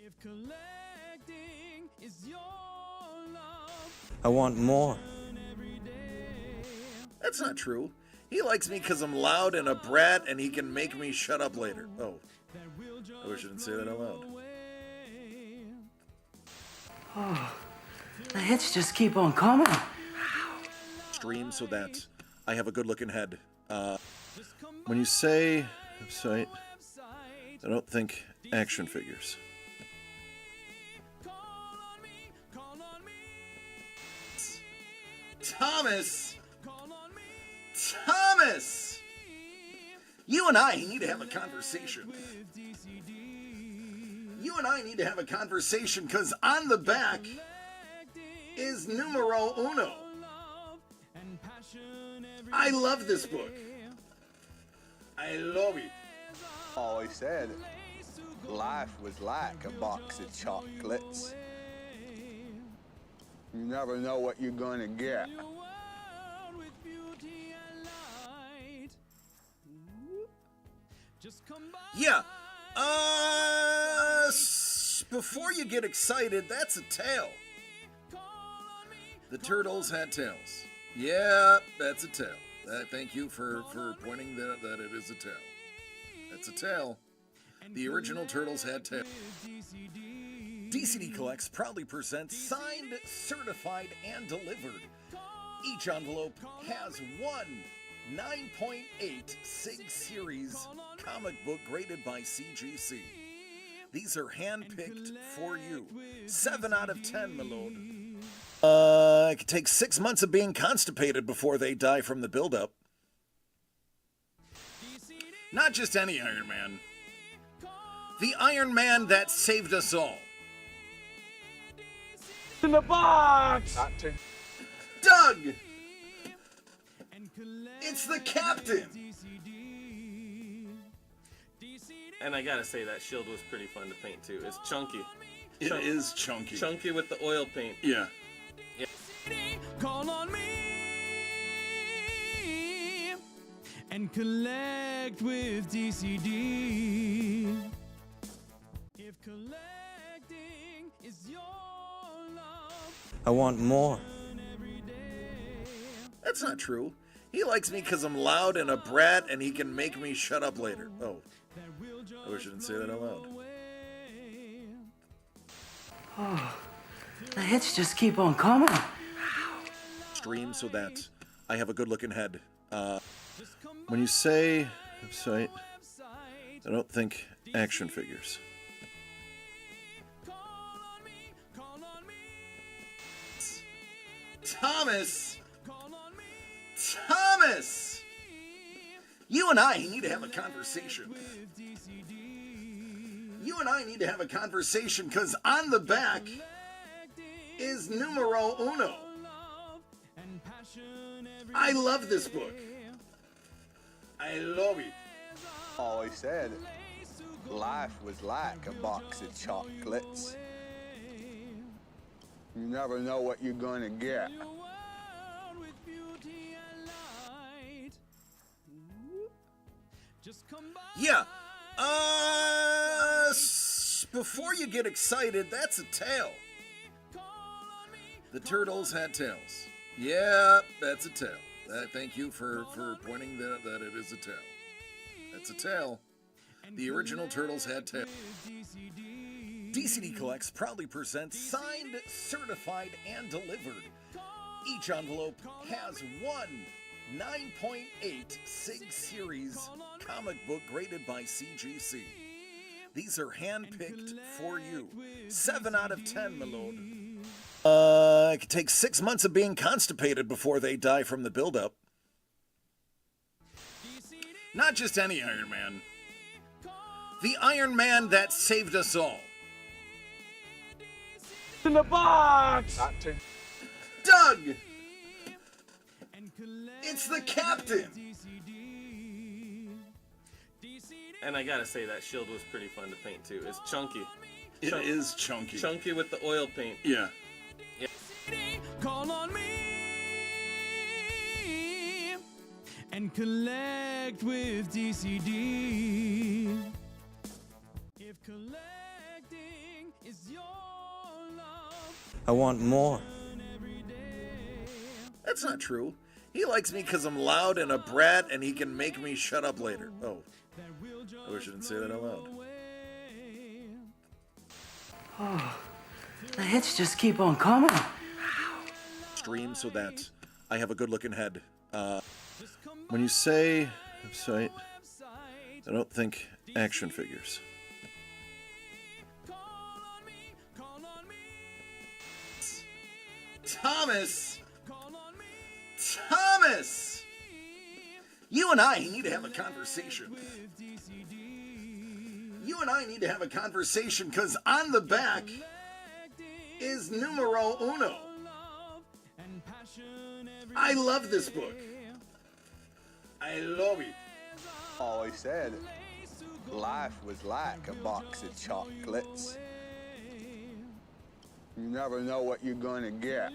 If collecting is your love, I want more. every day. That's not true. He likes me because I'm loud and a brat and he can make me shut up later. Oh, I wish I didn't say that out loud. The hits just keep on coming. Stream so that I have a good looking head. When you say website, I don't think action figures. Thomas! Thomas! You and I need to have a conversation. You and I need to have a conversation because on the back is numero uno. I love this book. I love it. Always said life was like a box of chocolates. You never know what you're gonna get. Yeah. Before you get excited, that's a tail. The turtles had tails. Yeah, that's a tail. Thank you for pointing that it is a tail. That's a tail. The original turtles had tails. DCD Collects proudly presents signed, certified, and delivered. Each envelope has one 9.8 Sig Series comic book graded by CGC. These are hand-picked for you. 7 out of 10, my lord. It could take 6 months of being constipated before they die from the buildup. Not just any Iron Man. The Iron Man that saved us all. In the box! Doug! It's the Captain! And I gotta say, that shield was pretty fun to paint too. It's chunky. It is chunky. Chunky with the oil paint. Yeah. Call on me and collect with DCD. If collecting is your love, I want more. That's not true. He likes me because I'm loud and a brat and he can make me shut up later. Oh, I wish I didn't say that out loud. The hits just keep on coming. Stream so that I have a good looking head. When you say website, I don't think action figures. Thomas! Thomas! You and I need to have a conversation. You and I need to have a conversation because on the back is numero uno. I love this book. I love it. Always said life was like a box of chocolates. You never know what you're gonna get. Yeah. Before you get excited, that's a tail. The turtles had tails. Yeah, that's a tail. Thank you for pointing that it is a tail. That's a tail. The original turtles had tails. DCD Collects proudly presents signed, certified, and delivered. Each envelope has one 9.8 Sig Series comic book graded by CGC. These are hand-picked for you. 7 out of 10, my lord. It could take 6 months of being constipated before they die from the buildup. Not just any Iron Man. The Iron Man that saved us all. In the box! Doug! It's the Captain! And I gotta say, that shield was pretty fun to paint too. It's chunky. It is chunky. Chunky with the oil paint. Yeah. call on me and collect with DCD. If collecting is your love I want more. every day. That's not true. He likes me because I'm loud and a brat and he can make me shut up later. Oh, I wish I didn't say that out loud. The hits just keep on coming. Stream so that I have a good looking head. When you say website, I don't think action figures. Thomas! Thomas! You and I need to have a conversation. You and I need to have a conversation because on the back is numero uno. I love this book. I love it. Always said life was like a box of chocolates. You never know what you're gonna get.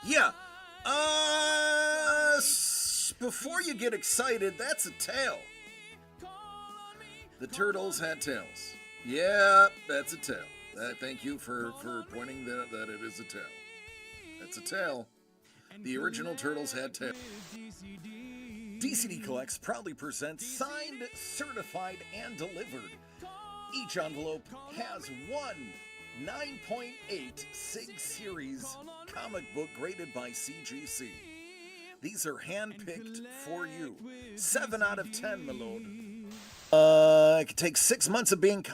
Yeah. Before you get excited, that's a tail. The turtles had tails. Yeah, that's a tail. Thank you for pointing that it is a tail. That's a tail. The original turtles had tails. DCD Collects proudly presents signed, certified, and delivered. Each envelope has one 9.8 SIG Series comic book graded by CGC. These are hand-picked for you. 7 out of 10, my lord. It could take 6 months of being...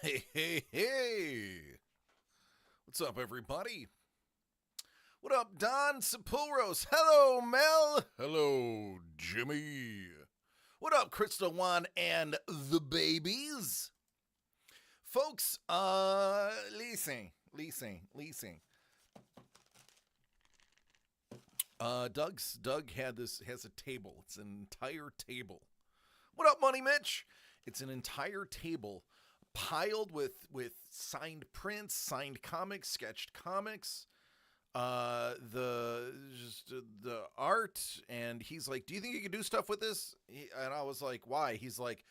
Hey. What's up, everybody? What up, Don Sepulros? Hello, Mel. Hello, Jimmy. What up, Crystal Juan and the babies? Folks, leasing. Doug has a table. It's an entire table. What up, Money Mitch? It's an entire table piled with signed prints, signed comics, sketched comics, the art. And he's like, "Do you think you could do stuff with this?" And I was like, "Why?" He's like,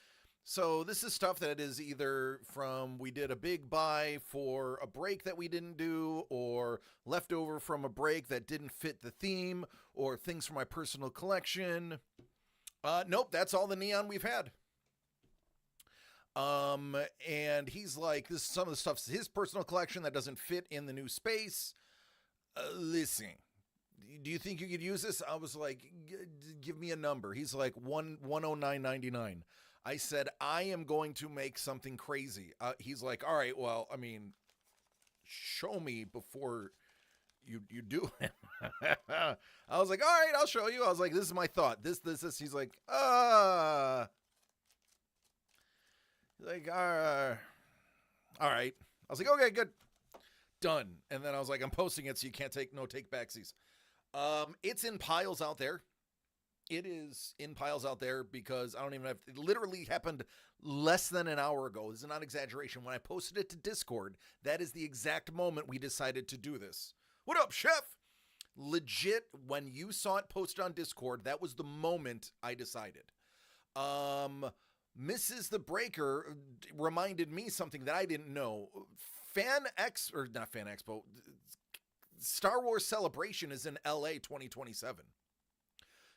"So this is stuff that is either from we did a big buy for a break that we didn't do, or leftover from a break that didn't fit the theme, or things from my personal collection." Nope, that's all the neon we've had. And he's like, this is some of the stuff's his personal collection that doesn't fit in the new space. Listen, do you think you could use this? I was like, give me a number. He's like 109.99. I said, I am going to make something crazy. He's like, all right, well, I mean, show me before you do it. I was like, all right, I'll show you. I was like, this is my thought. This. He's like, all right. I was like, okay, good. Done. And then I was like, I'm posting it so you can't take backsies. It's in piles out there. It is in piles out there because I don't even have, it literally happened less than an hour ago. This is not exaggeration. When I posted it to Discord, that is the exact moment we decided to do this. What up, Chef? Legit, when you saw it posted on Discord, that was the moment I decided. Mrs. the Breaker reminded me something that I didn't know. Star Wars Celebration is in LA 2027.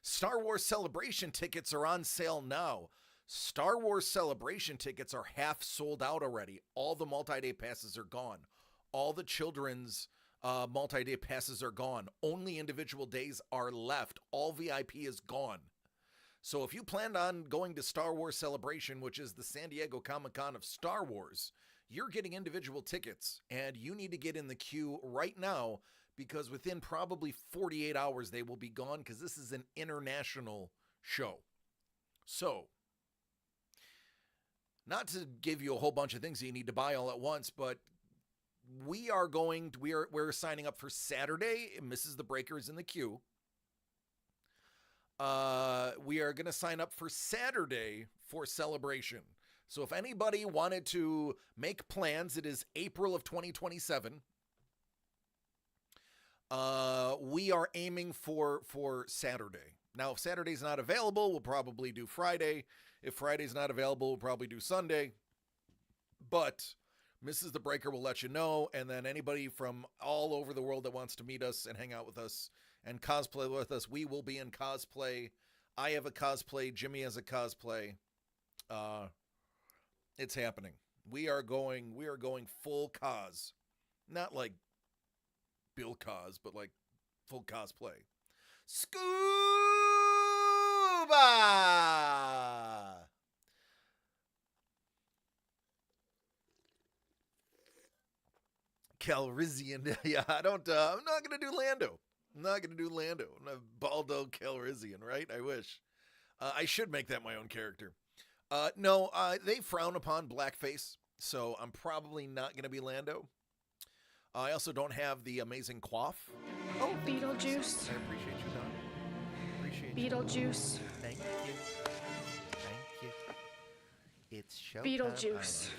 Star Wars Celebration tickets are on sale now. Star Wars Celebration tickets are half sold out already. All the multi-day passes are gone. All the children's multi-day passes are gone. Only individual days are left. All VIP is gone. So if you planned on going to Star Wars Celebration, which is the San Diego Comic-Con of Star Wars, you're getting individual tickets, and you need to get in the queue right now because within probably 48 hours they will be gone because this is an international show. So, not to give you a whole bunch of things that you need to buy all at once, but we're signing up for Saturday. Mrs. the Breaker is in the queue. We are going to sign up for Saturday for Celebration. So if anybody wanted to make plans, it is April of 2027. We are aiming for Saturday. Now, if Saturday's not available, we'll probably do Friday. If Friday's not available, we'll probably do Sunday. But Mrs. The Breaker will let you know, and then anybody from all over the world that wants to meet us and hang out with us and cosplay with us, we will be in cosplay. I have a cosplay. Jimmy has a cosplay. It's happening. We are going full cos. Not like Bill Cos, but like full cosplay. Scuba! Calrissian. Yeah, I'm not going to do Lando. I'm not going to do Lando. I'm not Baldo Calrissian, right? I wish. I should make that my own character. No, they frown upon blackface, so I'm probably not going to be Lando. I also don't have the amazing coif. Oh, Beetlejuice. I appreciate you, Don. Appreciate Beetlejuice. you. Thank you. Thank you. It's showtime. Beetlejuice.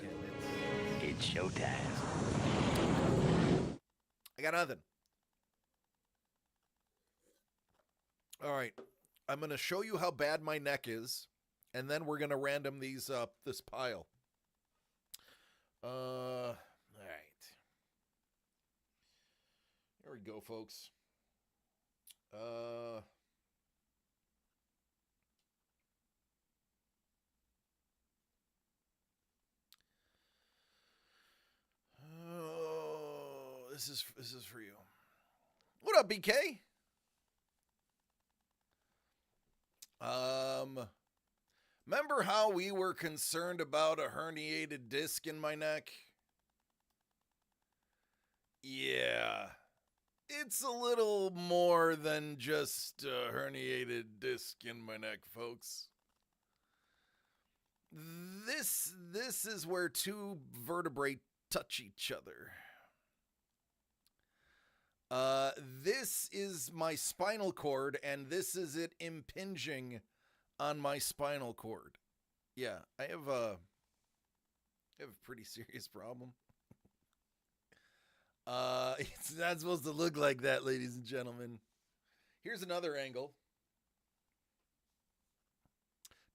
It's showtime. I got nothing. All right. I'm going to show you how bad my neck is, and then we're going to random these up, this pile. All right. There we go, folks. This is for you. What up, BK? Remember how we were concerned about a herniated disc in my neck? Yeah. It's a little more than just a herniated disc in my neck, folks. This is where two vertebrae touch each other. This is my spinal cord, and this is it impinging on my spinal cord. Yeah, I have a pretty serious problem. It's not supposed to look like that, ladies and gentlemen. Here's another angle.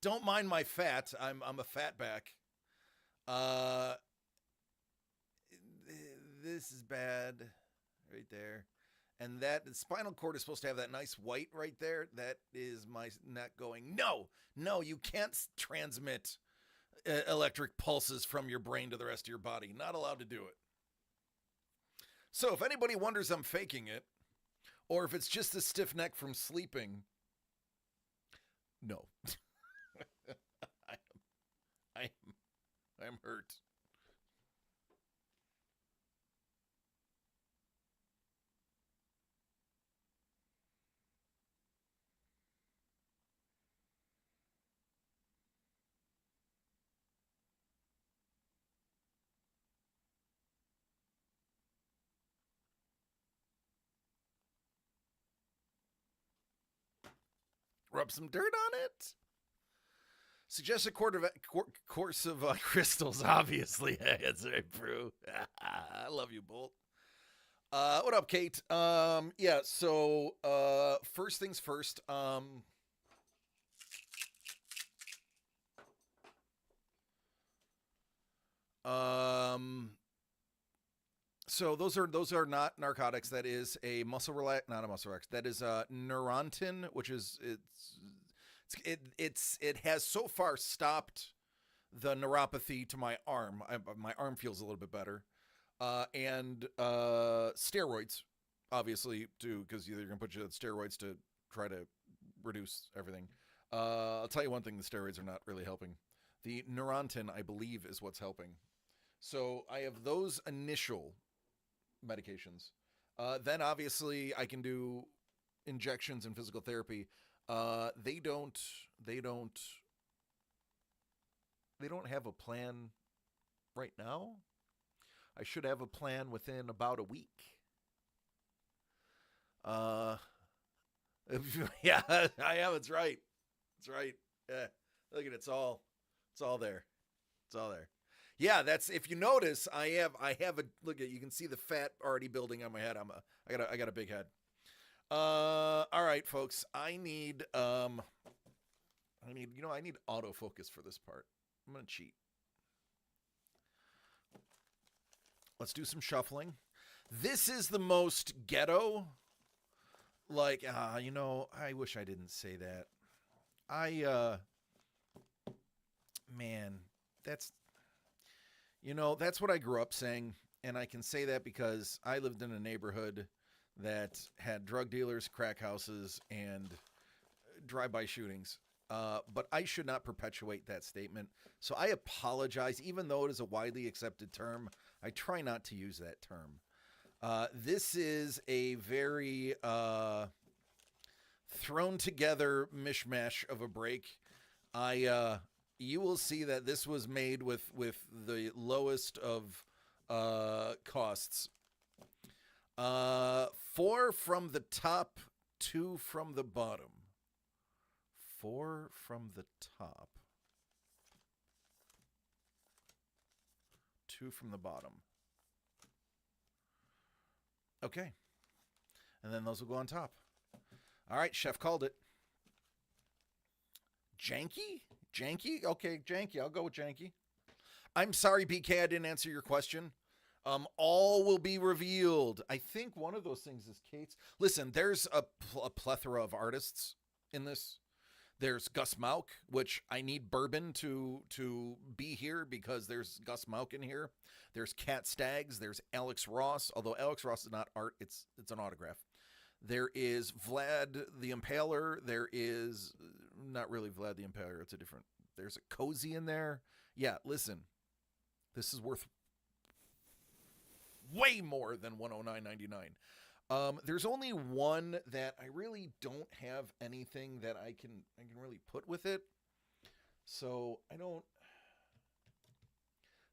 Don't mind my fat. I'm a fatback. This is bad right there. And that the spinal cord is supposed to have that nice white right there. That is my neck going, no, you can't transmit electric pulses from your brain to the rest of your body. Not allowed to do it. So if anybody wonders I'm faking it, or if it's just a stiff neck from sleeping, no. I'm hurt. Rub some dirt on it. Suggest a course of crystals, obviously. That's right, Prue. I love you, Bolt. What up, Kate? Yeah, so first things first. So those are not narcotics. That is a not a muscle relax. That is Neurontin, which is it has so far stopped the neuropathy to my arm. My arm feels a little bit better, and steroids, obviously, too, because they're gonna put you on steroids to try to reduce everything. I'll tell you one thing: the steroids are not really helping. The Neurontin, I believe, is what's helping. So I have those initial medications. Then obviously I can do injections and physical therapy. They don't have a plan right now. I should have a plan within about a week. Yeah, I am. It's right. It's right. Yeah. Look at it. It's all there. It's all there. Yeah, that's if you notice, I have a look at you can see the fat already building on my head. I got a big head. All right, folks. I need autofocus for this part. I'm gonna cheat. Let's do some shuffling. This is the most ghetto. Like, I wish I didn't say that. Man, that's what I grew up saying. And I can say that because I lived in a neighborhood that had drug dealers, crack houses, and drive-by shootings. But I should not perpetuate that statement. So I apologize. Even though it is a widely accepted term, I try not to use that term. This is a very thrown together mishmash of a break. You will see that this was made with the lowest of costs. 4 from the top, 2 from the bottom. 4 from the top, 2 from the bottom. Okay. And then those will go on top. All right, Chef called it. Janky? Janky? Okay, Janky. I'll go with Janky. I'm sorry, BK, I didn't answer your question. All will be revealed. I think one of those things is Kate's. Listen, there's a plethora of artists in this. There's Gus Mauk, which I need bourbon to be here because there's Gus Mauk in here. There's Cat Staggs. There's Alex Ross, although Alex Ross is not art. It's an autograph. There is Vlad the Impaler. There is not really Vlad the Impaler. It's a different. There's a Cozy in there. Yeah, listen, this is worth way more than $109.99. There's only one that I really don't have anything that I can really put with it. So I don't.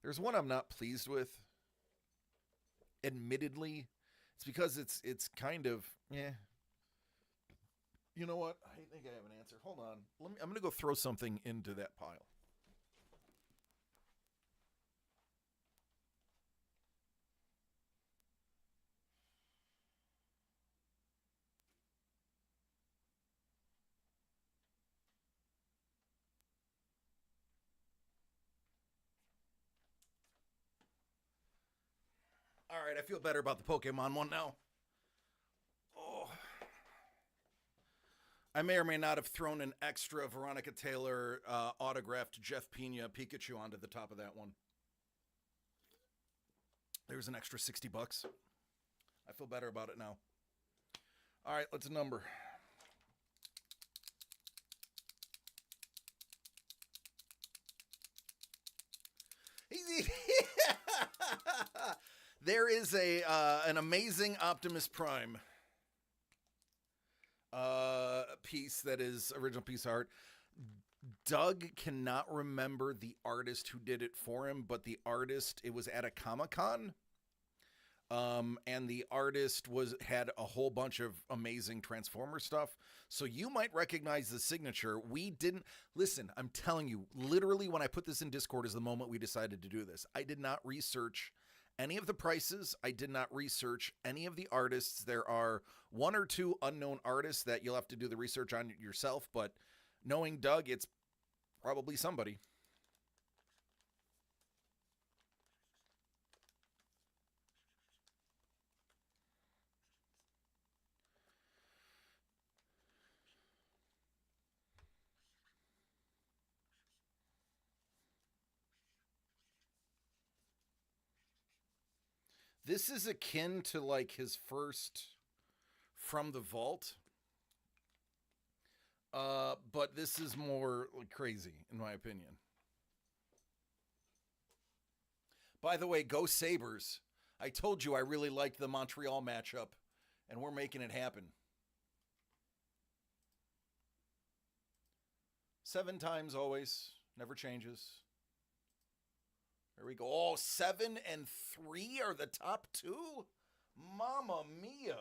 There's one I'm not pleased with. Admittedly, it's because it's kind of You know what? I think I have an answer. Hold on. I'm going to go throw something into that pile. All right, I feel better about the Pokemon one now. Oh. I may or may not have thrown an extra Veronica Taylor autographed Jeff Pena Pikachu onto the top of that one. There's an extra $60. I feel better about it now. All right, let's number. There is an amazing Optimus Prime piece that is original piece of art. Doug cannot remember the artist who did it for him, but the artist, it was at a Comic-Con. And the artist had a whole bunch of amazing Transformer stuff. So you might recognize the signature. We didn't listen. I'm telling you, literally when I put this in Discord is the moment we decided to do this. I did not research any of the prices. I did not research any of the artists. There are 1 or 2 unknown artists that you'll have to do the research on yourself. But knowing Doug, it's probably somebody. This is akin to like his first From the Vault. But this is more like crazy, in my opinion. By the way, go Sabres. I told you I really liked the Montreal matchup, and we're making it happen. 7 times always, never changes. There we go. Oh, 7 and 3 are the top 2? Mamma mia.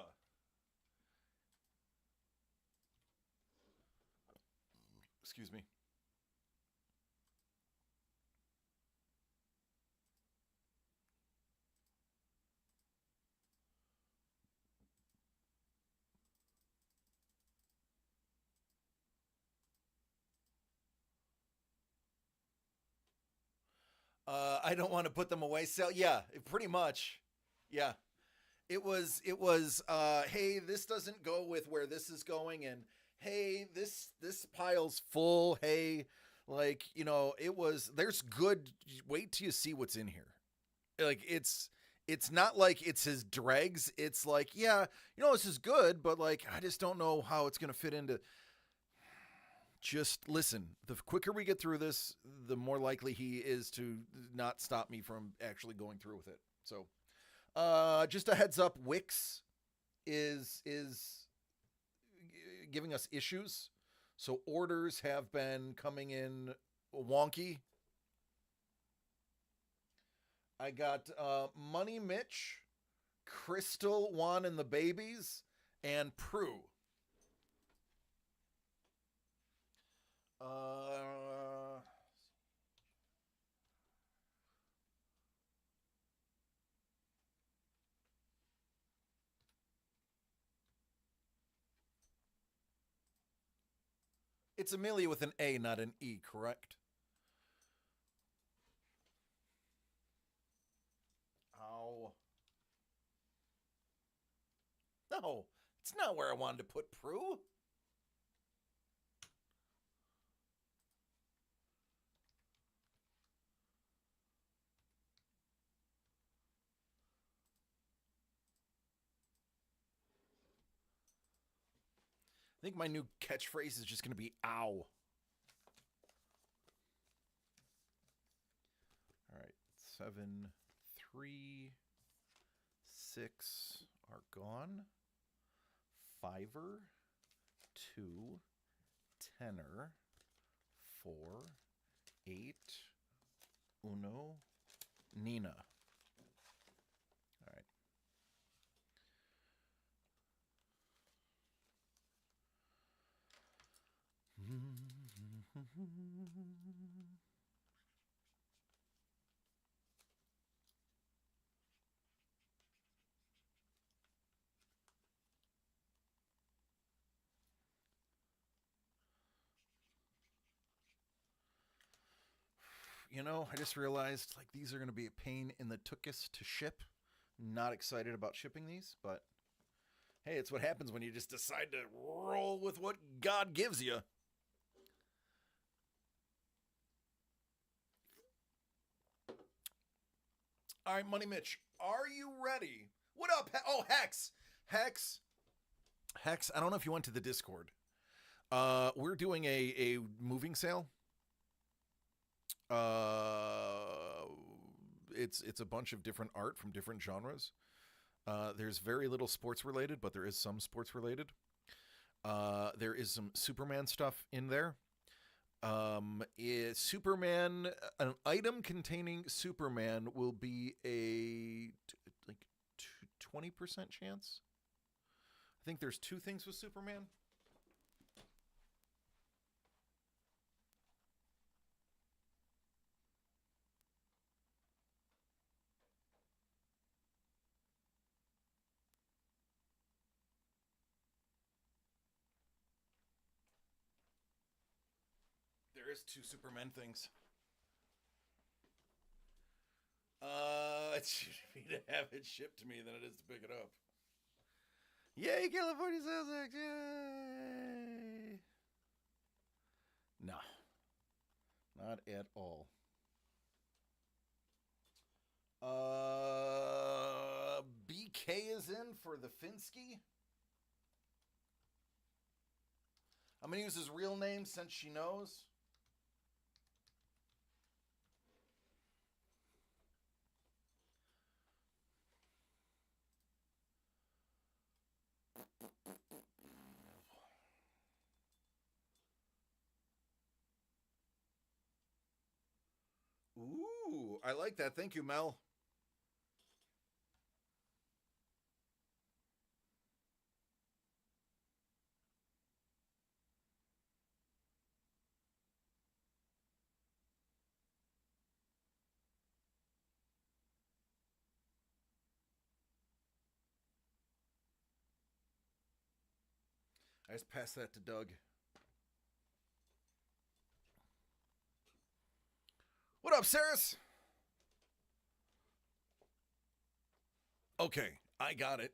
Excuse me. I don't want to put them away. So yeah, pretty much. Yeah. It was hey, this doesn't go with where this is going, and hey, this pile's full. Hey, like, you know, there's good, wait till you see what's in here. Like, it's not like it's his dregs. It's like, yeah, you know, this is good, but like, I just don't know how it's going to fit into. Just listen, the quicker we get through this, the more likely he is to not stop me from actually going through with it. So, just a heads up, Wix is giving us issues. So orders have been coming in wonky. I got Money Mitch, Crystal, Juan and the Babies, and Prue. It's Amelia with an A, not an E, correct? Ow. No, it's not where I wanted to put Prue. I think my new catchphrase is just going to be ow. All right, 7, 3, 6 are gone. Fiver, 2, tenor, 4, 8, uno, Nina. All right. You know, I just realized like these are going to be a pain in the tuchus to ship. Not excited about shipping these, but hey, it's what happens when you just decide to roll with what God gives you. All right, Money Mitch, are you ready? What up? Oh, Hex. Hex, I don't know if you went to the Discord. We're doing a moving sale. It's a bunch of different art from different genres. There's very little sports related, but there is some sports related. There is some Superman stuff in there. Superman, an item containing Superman will be a 20% chance. I think there's 2 things with Superman. There is 2 Superman things. It's cheaper for me to have it shipped to me than it is to pick it up. Yay, California sales act! Yay! No, not at all. BK is in for the Finsky. I'm gonna use his real name since she knows. Ooh, I like that. Thank you, Mel. I just passed that to Doug. What up, Saris? Okay, I got it.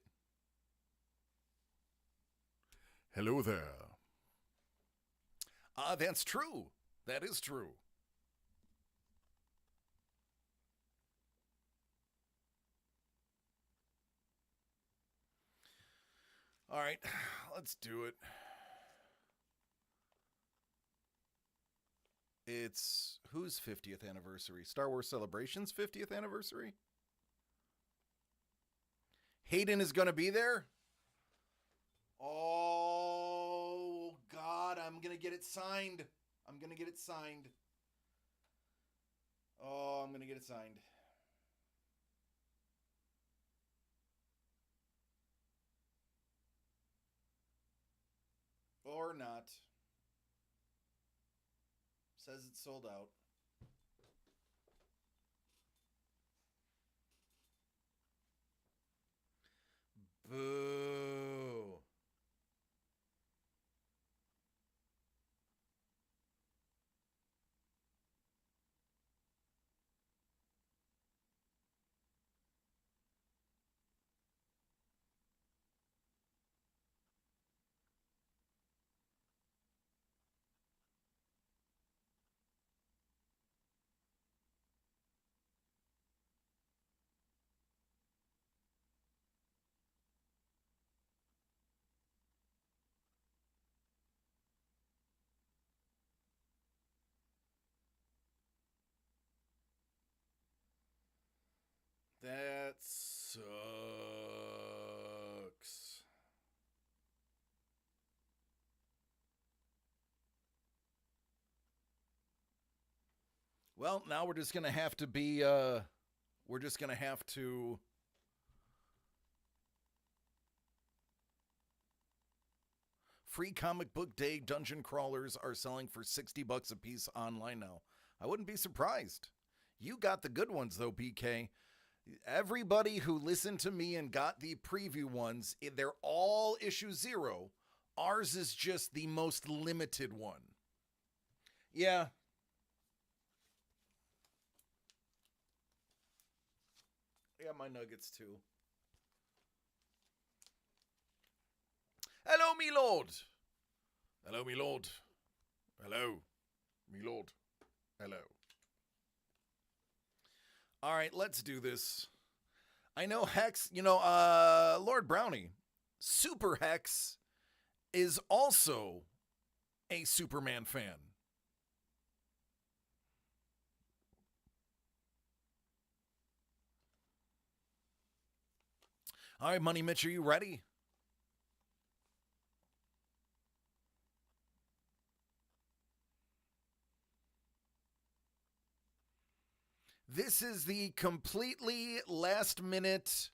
Hello there. That's true. That is true. All right, let's do it. It's whose 50th anniversary? Star Wars Celebration's 50th anniversary? Hayden is going to be there? Oh, God, I'm going to get it signed. I'm going to get it signed. Oh, I'm going to get it signed. Or not. Says it's sold out. Boo. That sucks. Well, now we're just going to have to be, we're just going to have to free comic book day dungeon crawlers are selling for $60 a piece online now. I wouldn't be surprised. You got the good ones though, BK. Everybody who listened to me and got the preview ones, they're all issue 0. Ours is just the most limited one. Yeah. I got my nuggets too. Hello, me lord. Hello, me lord. Hello, me lord. Hello. All right, let's do this. I know Hex, Lord Brownie, Super Hex is also a Superman fan. All right, Money Mitch, are you ready? This is the completely last minute,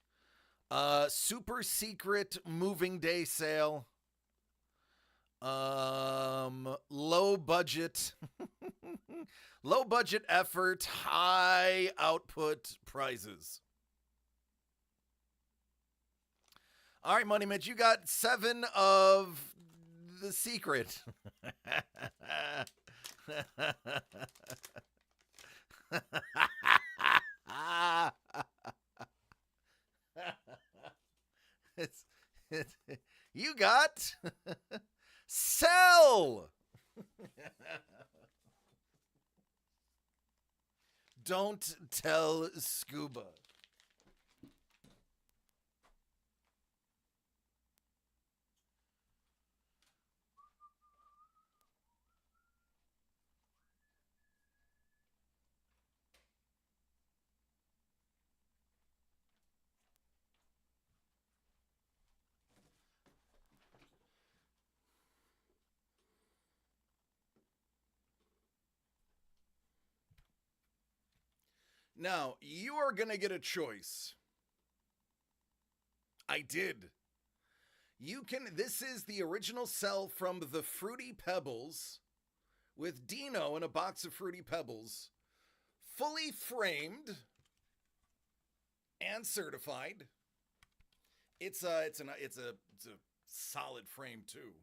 super secret moving day sale. Low budget, low budget effort, high output prizes. All right, Money Mitch, you got 7 of the secret. You got sell. Don't tell Scuba. Now, you are going to get a choice. I did. This is the original cell from the Fruity Pebbles with Dino in a box of Fruity Pebbles, fully framed and certified. It's a solid frame too.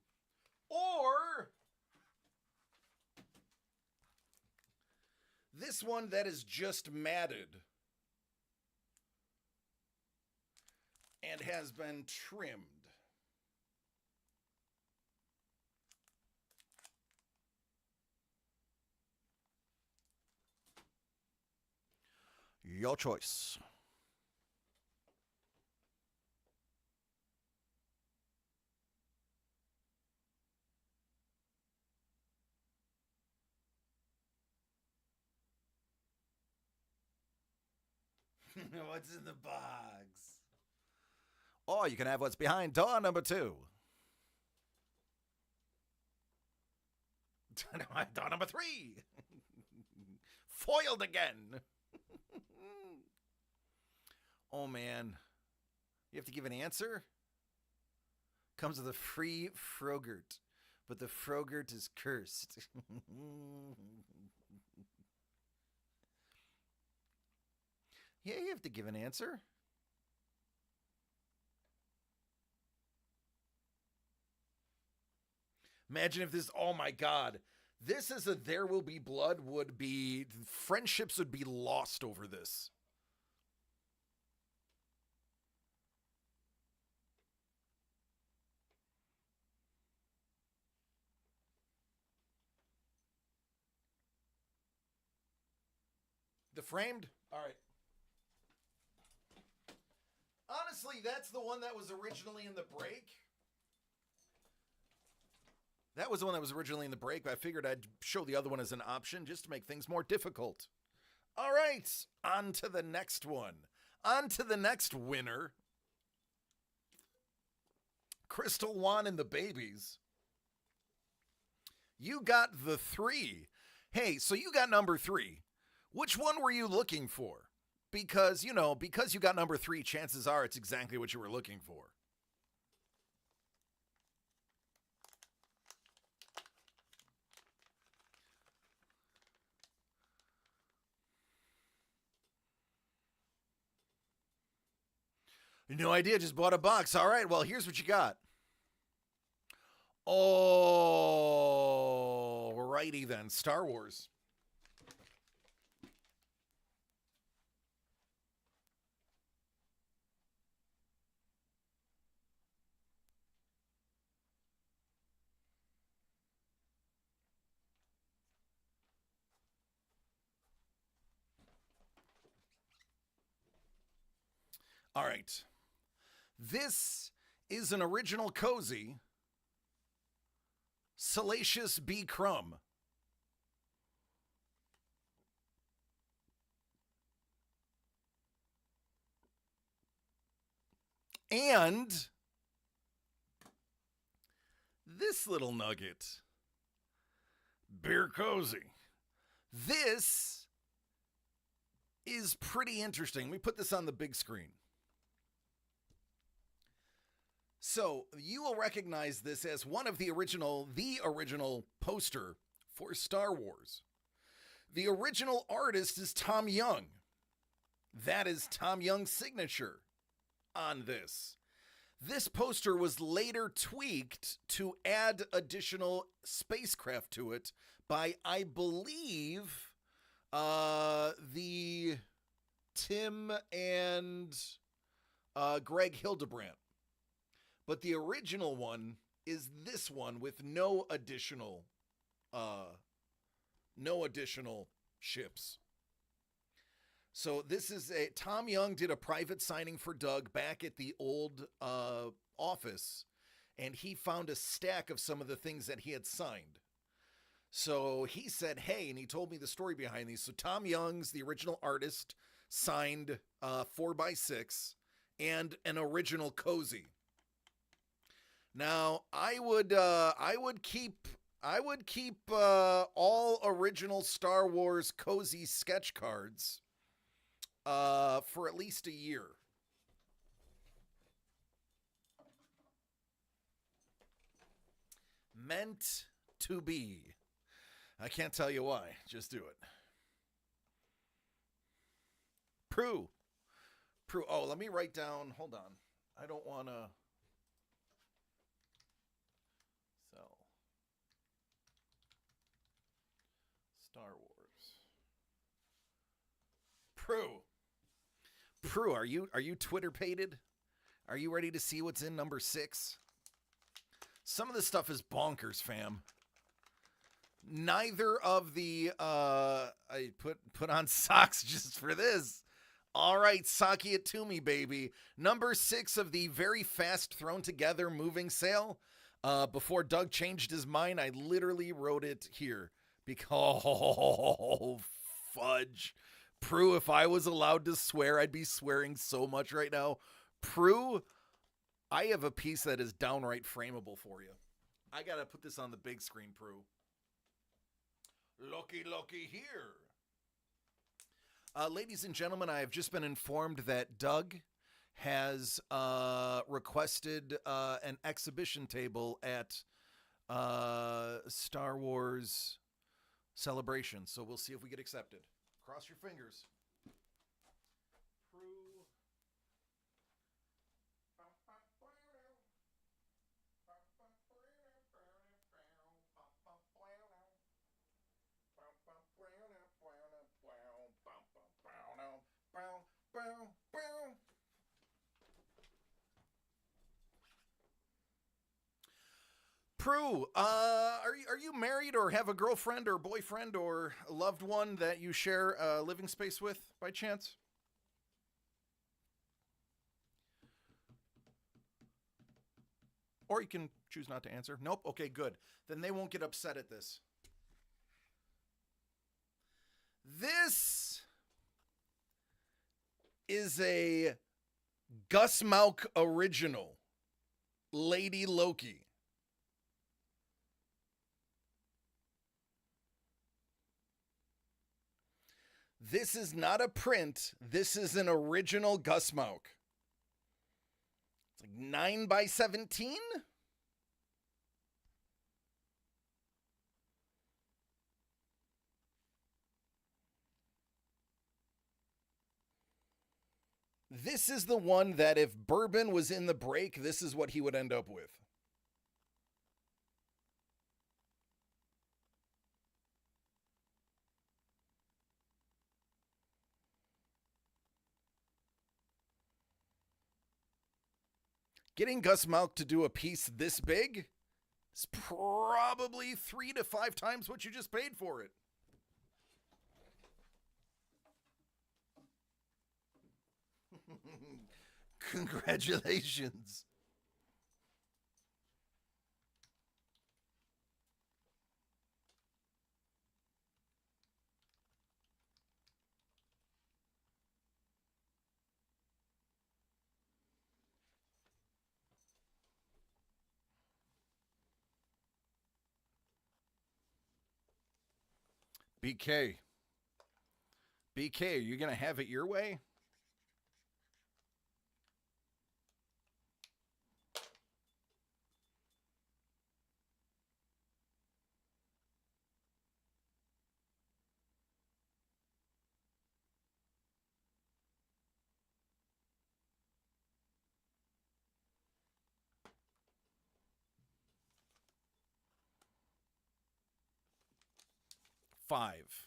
Or this one that is just matted. and has been trimmed. Your choice. What's in the box? Or you can have what's behind door number 2. Door number 3. Foiled again. Oh, man. You have to give an answer? Comes with a free Frogurt, but the Frogurt is cursed. Yeah, you have to give an answer. Imagine if this, oh my God, this is a There Will Be Blood would be, friendships would be lost over this. The Framed? All right. Honestly, that's the one that was originally in the break. That was the one that was originally in the break, but I figured I'd show the other one as an option just to make things more difficult. All right, on to the next one. On to the next winner. Crystal Juan and the Babies. You got the 3. Hey, so you got number 3. Which one were you looking for? Because, you know, because you got number 3, chances are it's exactly what you were looking for. No idea, just bought a box. All right, well, here's what you got. Oh, righty then. Star Wars. All right. This is an original cozy. Salacious B. Crumb. And this little nugget. Beer Cozy. This is pretty interesting. Let me put this on the big screen. So you will recognize this as one of the original poster for Star Wars. The original artist is Tom Young. That is Tom Young's signature on this. This poster was later tweaked to add additional spacecraft to it by, I believe, the Tim and Greg Hildebrandt. But the original one is this one with no additional ships. So this is Tom Young did a private signing for Doug back at the old office, and he found a stack of some of the things that he had signed. So he said, hey, and he told me the story behind these. So Tom Young's the original artist signed 4x6 and an original cozy. Now, I would keep all original Star Wars cozy sketch cards for at least a year. Meant to be. I can't tell you why. Just do it. Prue. Oh, let me write down. Hold on. I don't want to. Star Wars. Prue, are you Twitter-pated? Are you ready to see what's in number 6? Some of this stuff is bonkers, fam. Neither of the I put on socks just for this. All right, Saki it to me, baby. Number 6 of the very fast thrown together moving sale. Before Doug changed his mind, I literally wrote it here because fudge. Prue, if I was allowed to swear, I'd be swearing so much right now. Prue, I have a piece that is downright frameable for you. I gotta put this on the big screen, Prue. Looky here. Ladies and gentlemen, I have just been informed that Doug has requested an exhibition table at Star Wars Celebration. So we'll see if we get accepted. Cross your fingers. Prue. Prue, are you married or have a girlfriend or boyfriend or a loved one that you share a living space with by chance? Or you can choose not to answer. Nope. Okay, good. Then they won't get upset at this. This is a Gus Mauk original, Lady Loki. This is not a print. This is an original Gus Mauk. It's like 9 by 17. This is the one that if Bourbon was in the break, this is what he would end up with. Getting Gus Mauk to do a piece this big is probably 3 to 5 times what you just paid for it. Congratulations. BK, are you going to have it your way? Five.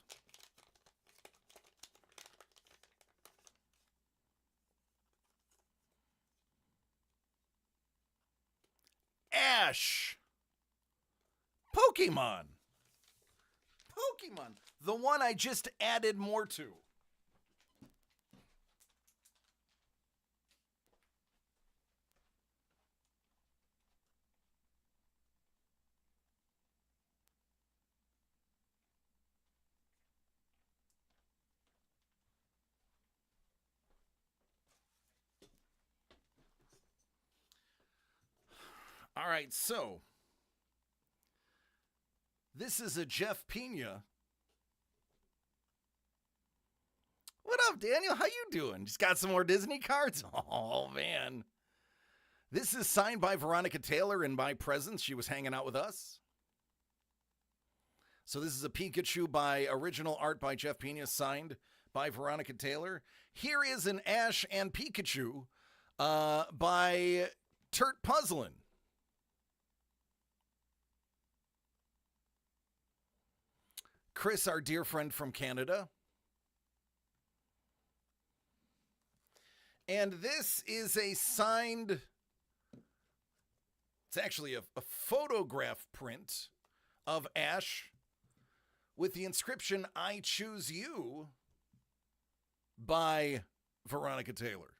Ash. Pokemon. The one I just added more to. All right, so this is a Jeff Pena. What up, Daniel? How you doing? Just got some more Disney cards? Oh, man. This is signed by Veronica Taylor in my presence. She was hanging out with us. So this is a Pikachu by original art by Jeff Pena, signed by Veronica Taylor. Here is an Ash and Pikachu by Turt Puzzlin'. Chris, our dear friend from Canada. And this is a signed, it's actually a photograph print of Ash with the inscription, "I Choose You," by Veronica Taylor.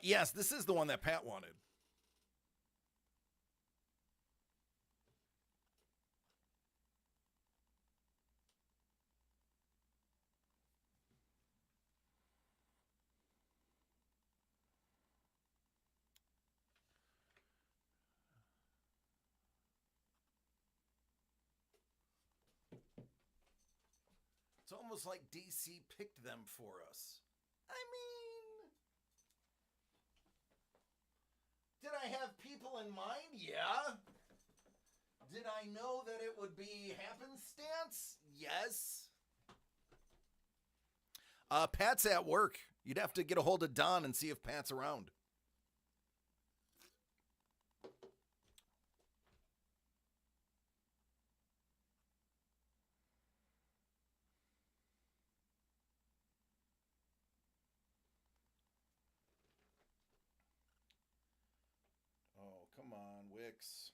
Yes, this is the one that Pat wanted. It's almost like DC picked them for us. I mean, did I have people in mind? Yeah. Did I know that it would be happenstance? Yes. Pat's at work. You'd have to get a hold of Don and see if Pat's around. Oh, come on, Wix.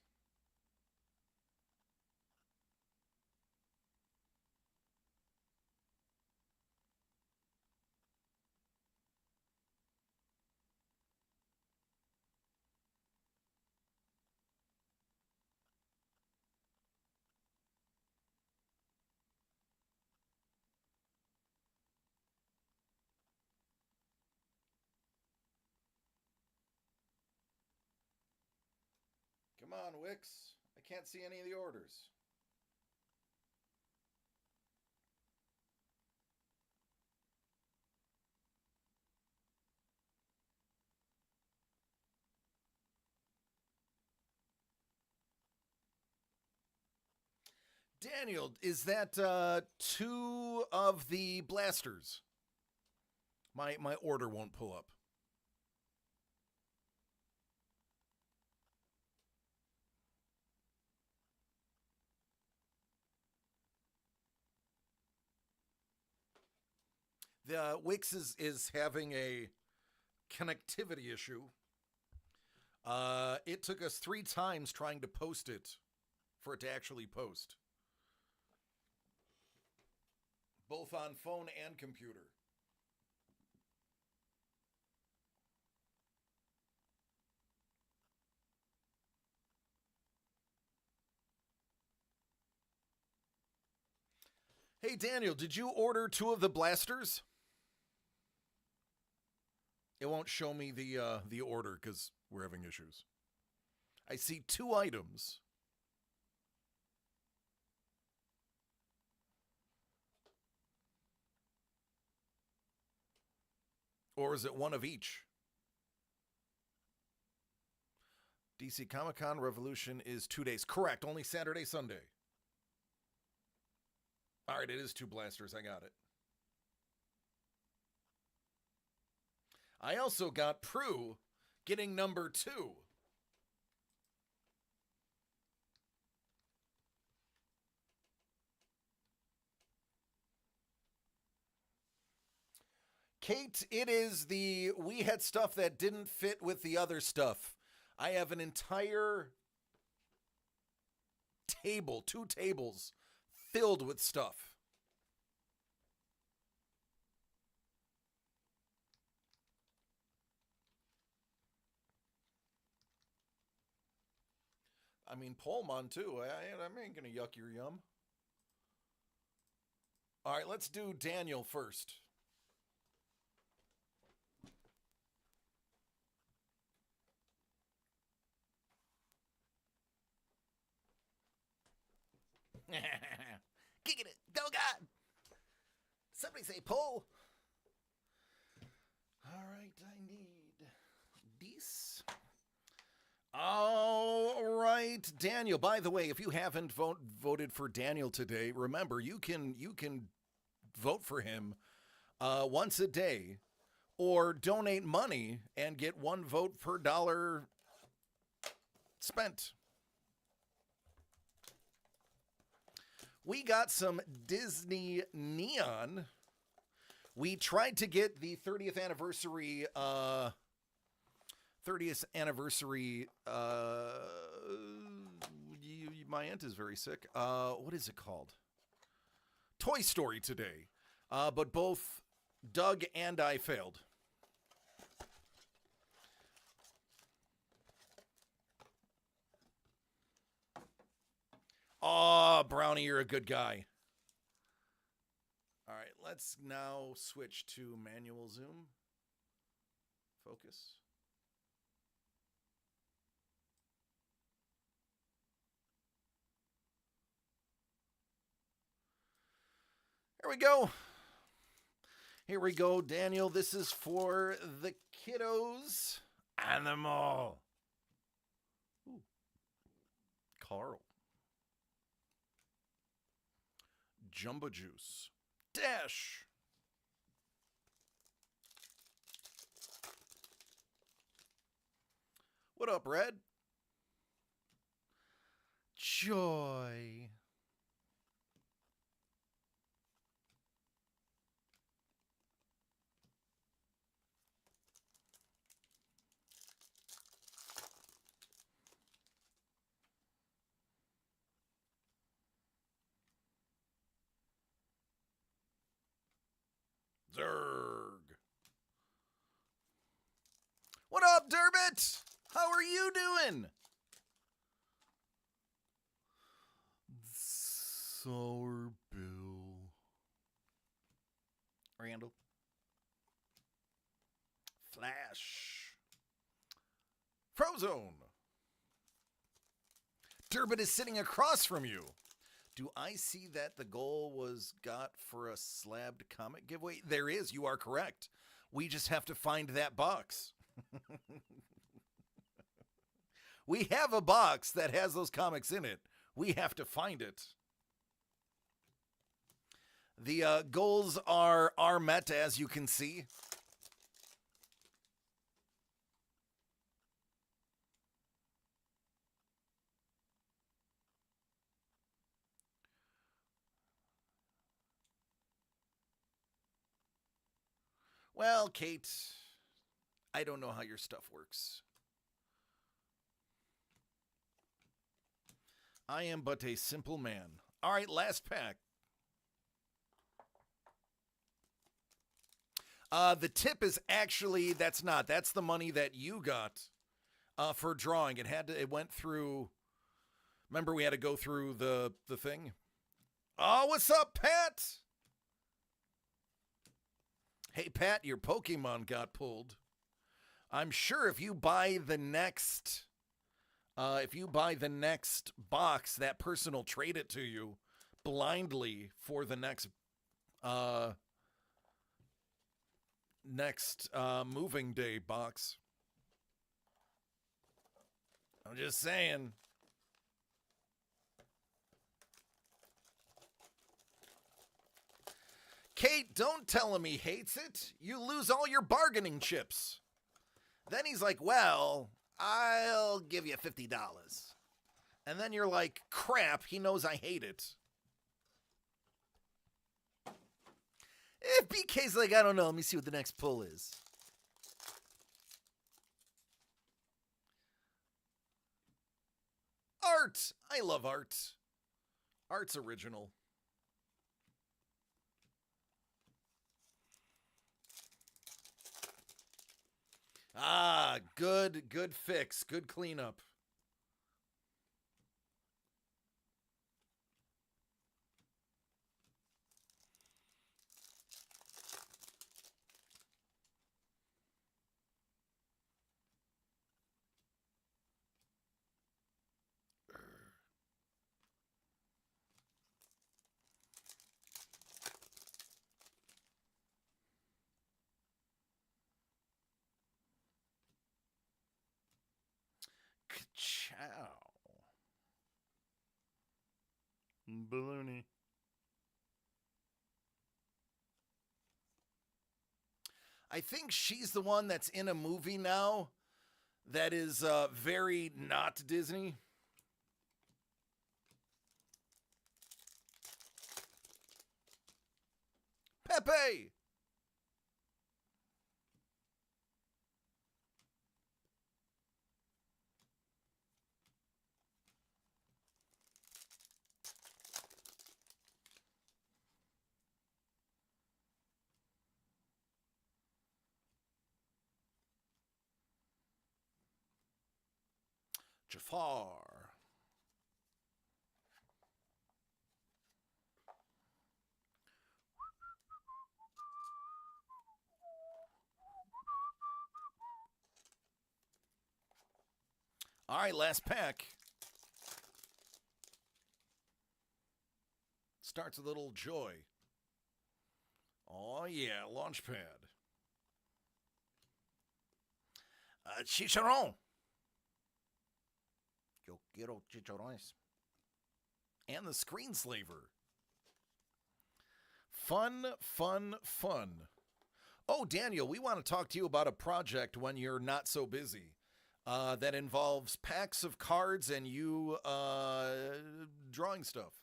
Come on, Wix. I can't see any of the orders. Daniel, is that 2 of the blasters? My order won't pull up. The Wix is having a connectivity issue. It took us 3 times trying to post it for it to actually post. Both on phone and computer. Hey, Daniel, did you order 2 of the blasters? It won't show me the order because we're having issues. I see 2 items. Or is it 1 of each? DC Comic-Con Revolution is 2 days. Correct, only Saturday, Sunday. All right, it is 2 blasters. I got it. I also got Prue getting number 2. Kate, it is the we had stuff that didn't fit with the other stuff. I have an entire table, 2 tables, filled with stuff. I mean, Polmon, too. I ain't going to yuck your yum. All right, let's do Daniel first. Kicking it. Go, God. Somebody say pull. All right, I need these. All right, Daniel. By the way, if you haven't voted for Daniel today, remember you can vote for him once a day, or donate money and get 1 vote per dollar spent. We got some Disney Neon We tried to get the 30th anniversary. 30th anniversary. My aunt is very sick. What is it called? Toy Story today. But both Doug and I failed. Oh, Brownie, you're a good guy. All right, let's now switch to manual zoom. Focus. Here we go. Here we go, Daniel. This is for the kiddos. Animal. Ooh. Carl. Jumbo Juice. Dash. What up, Red? Joy. Zerg. What up, Durbit? How are you doing? Sour Bill. Randall. Flash. Frozone. Durbit is sitting across from you. Do I see that the goal was got for a slabbed comic giveaway? There is. You are correct. We just have to find that box. We have a box that has those comics in it. We have to find it. The goals are met, as you can see. Well, Kate, I don't know how your stuff works. I am but a simple man. All right, last pack. The tip is actually, that's the money that you got for drawing. It went through, remember we had to go through the thing? Oh, what's up, Pat? Hey, Pat, your Pokemon got pulled. I'm sure if you buy the next box, that person will trade it to you blindly for the next moving day box. I'm just saying. Kate, don't tell him he hates it. You lose all your bargaining chips. Then he's like, well, I'll give you $50. And then you're like, crap, he knows I hate it. If BK's like, I don't know, let me see what the next pull is. Art! I love art. Art's original. Ah, good fix. Good cleanup. Ka-chow. Baloney. I think she's the one that's in a movie now that is very not Disney. Pepe! Jafar. All right, last pack. Starts with a little joy. Oh, yeah, Launchpad. Chicharron. Yo quiero chicharrones. And the Screenslaver. Fun, fun, fun. Oh, Daniel, we want to talk to you about a project when you're not so busy. That involves packs of cards and you drawing stuff.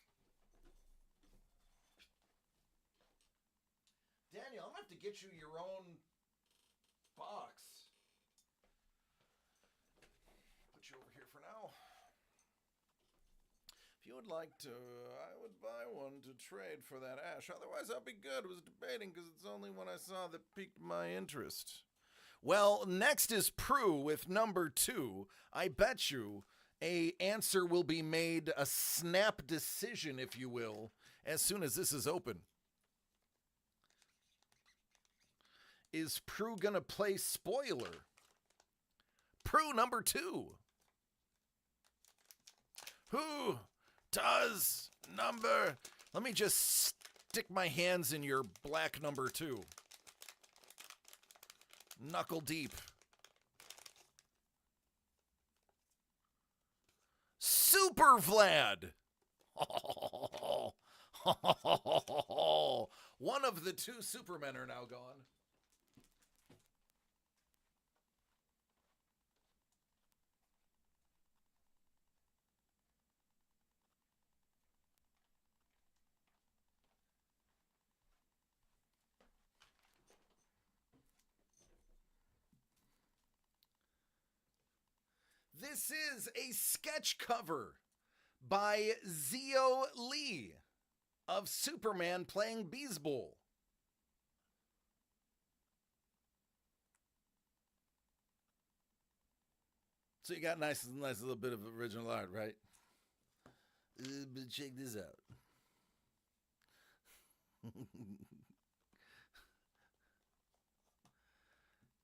Daniel, I'm going to have to get you your own box. Put you over here for now. If you would like to, I would buy one to trade for that Ash. Otherwise, I'll be good. I was debating because it's only one I saw that piqued my interest. Well, next is Prue with number 2. I bet you a answer will be made, a snap decision, if you will, as soon as this is open. Is Prue gonna play spoiler? Prue number 2. Who does number... Let me just stick my hands in your black number 2. Knuckle deep. Super Vlad. One of the 2 Supermen are now gone. This is a sketch cover by Zio Lee of Superman playing baseball. So you got nice little bit of original art, right? But check this out.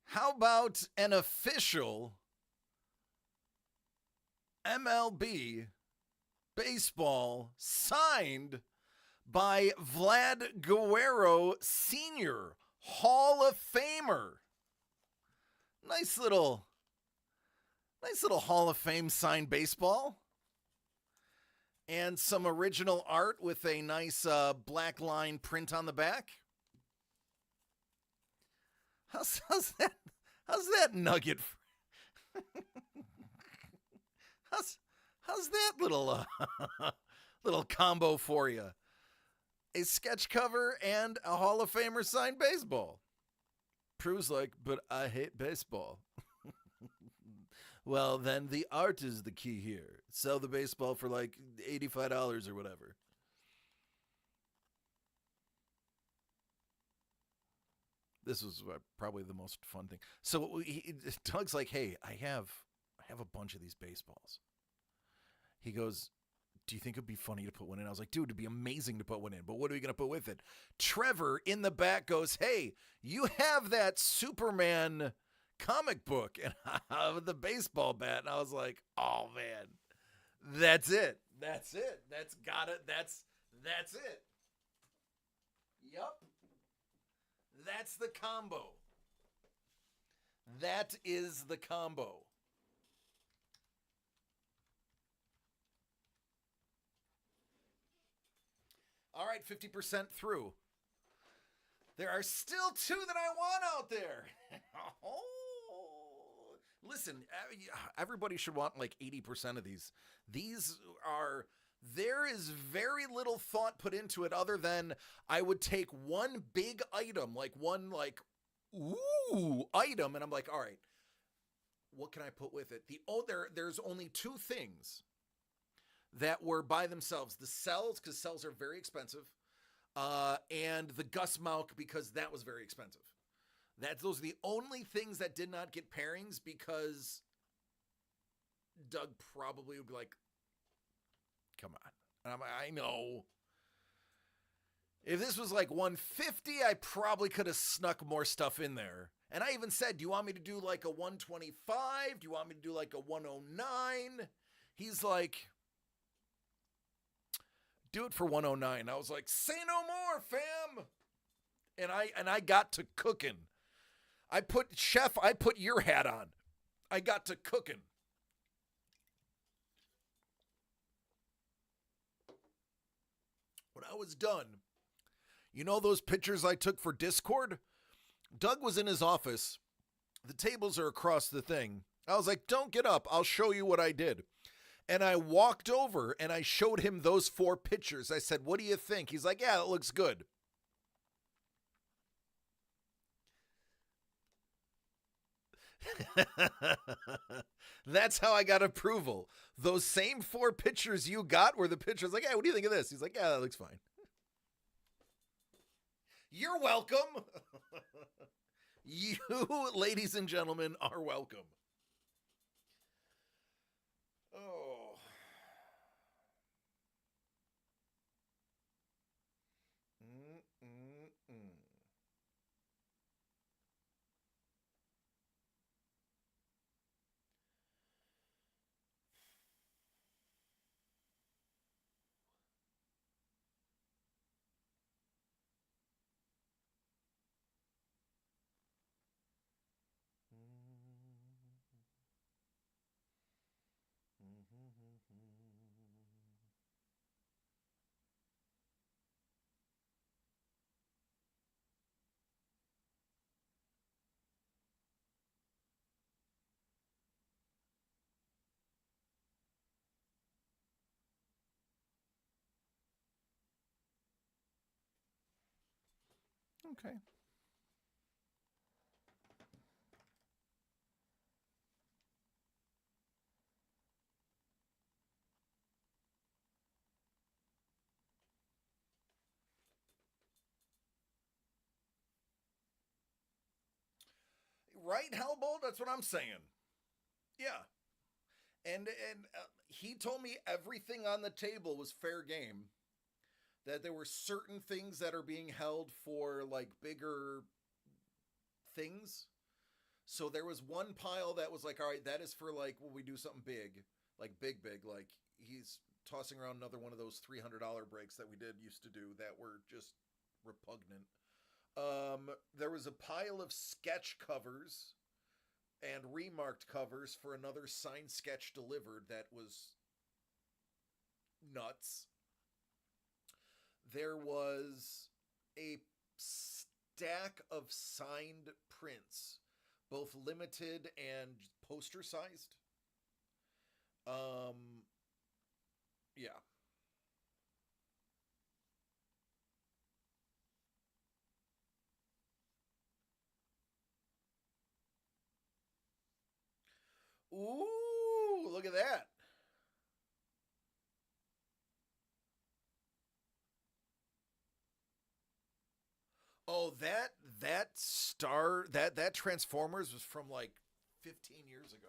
How about an official MLB baseball signed by Vlad Guerrero Sr., Hall of Famer? Nice little Hall of Fame signed baseball. And some original art with a nice black line print on the back. How's that nugget? How's that little combo for you? A sketch cover and a Hall of Famer signed baseball. Prue's like, but I hate baseball. Well, then the art is the key here. Sell the baseball for like $85 or whatever. This was probably the most fun thing. So Doug's like, hey, I have a bunch of these baseballs. He goes, do you think it'd be funny to put one in? I was like, dude, it'd be amazing to put one in, but what are we going to put with it? Trevor in the back goes, hey, you have that Superman comic book and I have the baseball bat. And I was like, oh man, that's it. That's it. That's got it. That's it. Yup. That's the combo. That is the combo. All right, 50% through. There are still 2 that I want out there. Oh, listen, everybody should want like 80% of these. There is very little thought put into it other than I would take one big item, like one item, and I'm like, all right, what can I put with it? There's only 2 things that were by themselves. The cells, because cells are very expensive, and the Gus Malk, because that was very expensive. Those are the only things that did not get pairings because Doug probably would be like, come on. And I'm like, I know. If this was like 150, I probably could have snuck more stuff in there. And I even said, do you want me to do like a 125? Do you want me to do like a 109? He's like, do it for 109. I was like, say no more, fam. And I got to cooking. I put your hat on. I got to cooking. When I was done, you know those pictures I took for Discord? Doug was in his office. The tables are across the thing. I was like, don't get up. I'll show you what I did. And I walked over and I showed him those 4 pictures. I said, what do you think? He's like, yeah, it looks good. That's how I got approval. Those same 4 pictures you got were the pictures like, hey, what do you think of this? He's like, yeah, that looks fine. You're welcome. You, ladies and gentlemen, are welcome. Oh. Okay. Right, Hellbolt? That's what I'm saying. Yeah. And he told me everything on the table was fair game. That there were certain things that are being held for like bigger things. So there was one pile that was like, all right, that is for like when we do something big, like big, like he's tossing around another one of those $300 breaks that we used to do that were just repugnant. There was a pile of sketch covers and remarked covers for another signed sketch delivered that was nuts. There was a stack of signed prints, both limited and poster sized. Yeah. Ooh, look at that. Oh, that Transformers was from like 15 years ago.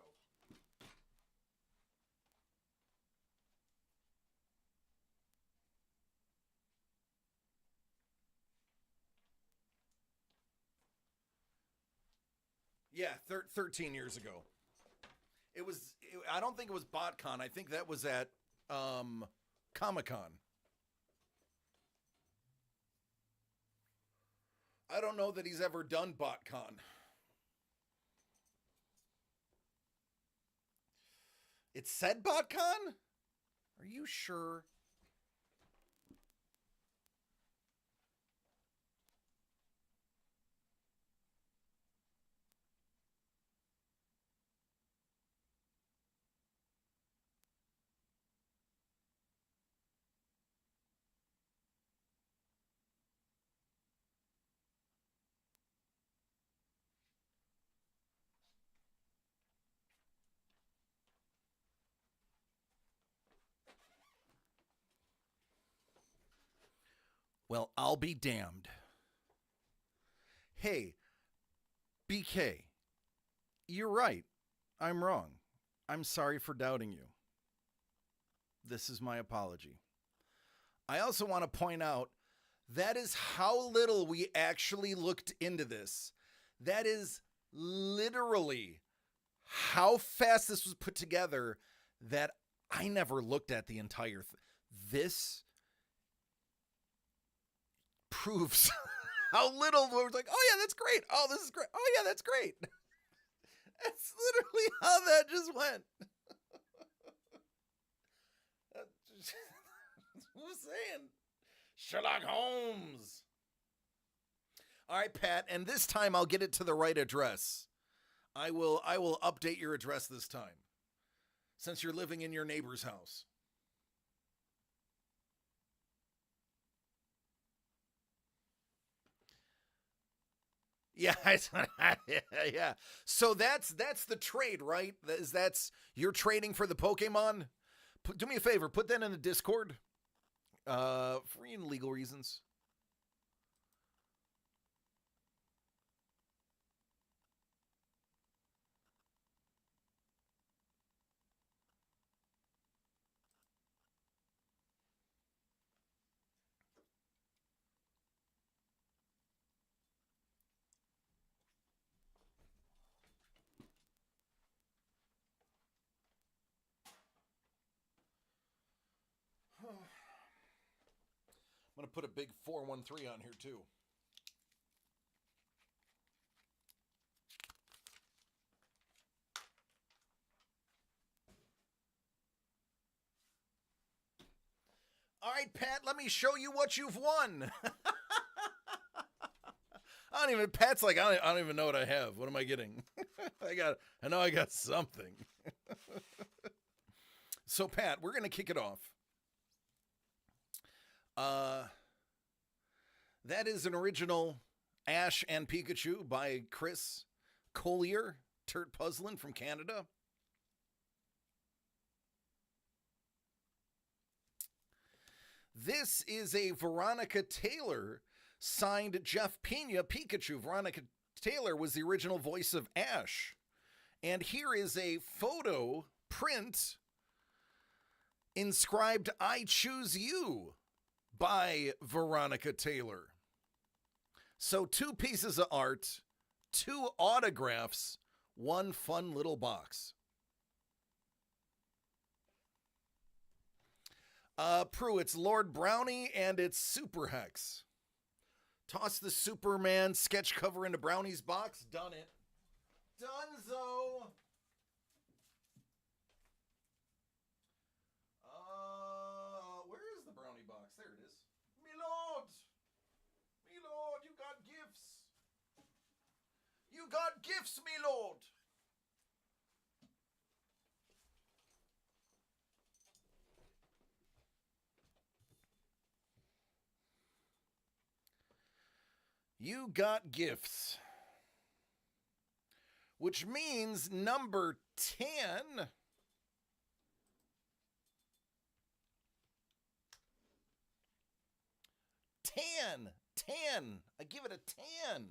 Yeah, 13 years ago. I don't think it was BotCon. I think that was at Comic-Con. I don't know that he's ever done BotCon. It said BotCon? Are you sure? Well, I'll be damned. Hey, BK, you're right. I'm wrong. I'm sorry for doubting you. This is my apology. I also want to point out that is how little we actually looked into this. That is literally how fast this was put together that I never looked at the entire thing. This proves how little we're like, oh yeah, that's great. Oh, this is great. Oh yeah, that's great. That's literally how that just went. Who's saying? Sherlock Holmes. All right, Pat, and this time I'll get it to the right address. I will update your address this time, since you're living in your neighbor's house. Yeah, yeah. So that's the trade, right? That's you're trading for the Pokemon. Do me a favor, put that in the Discord. For legal reasons. I'm going to put a big 413 on here too. All right, Pat, let me show you what you've won. Pat's like, I don't even know what I have. What am I getting? I know I got something. So, Pat, we're going to kick it off. That is an original Ash and Pikachu by Chris Collier, Turt Puzzlin' from Canada. This is a Veronica Taylor signed Jeff Pena Pikachu. Veronica Taylor was the original voice of Ash. And here is a photo print inscribed "I Choose You" by Veronica Taylor. So 2 pieces of art, 2 autographs, 1 fun little box. Prue, it's Lord Brownie and it's Super Hex. Toss the Superman sketch cover into Brownie's box. Done it. Dunzo. Where is the Brownie box? There it is. Me lord, you got gifts. You got gifts, me lord. You got gifts. Which means number 10. 10. I give it a 10.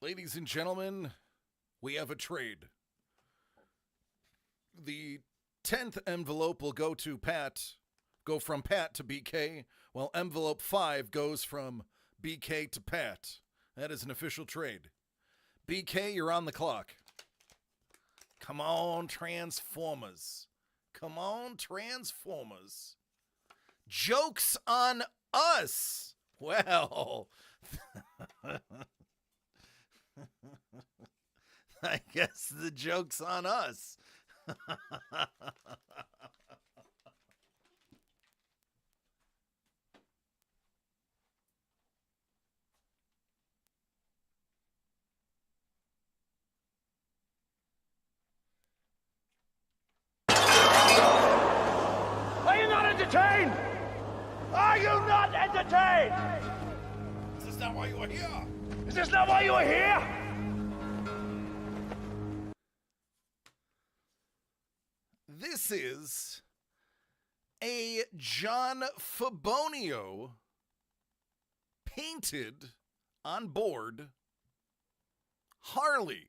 Ladies and gentlemen, we have a trade. The 10th envelope will go from Pat to BK, while envelope 5 goes from BK to Pat. That is an official trade. BK, you're on the clock. Come on, Transformers. Come on, Transformers. Joke's on us. Well... I guess the joke's on us. entertained? Is this not why you are here? Is this not why you are here? This is a John Fabonio painted on board Harley.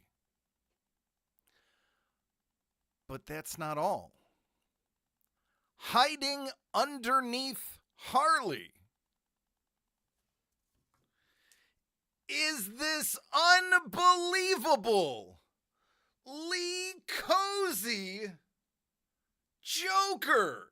But that's not all. Hiding underneath Harley is this unbelievable Lee Cozy Joker.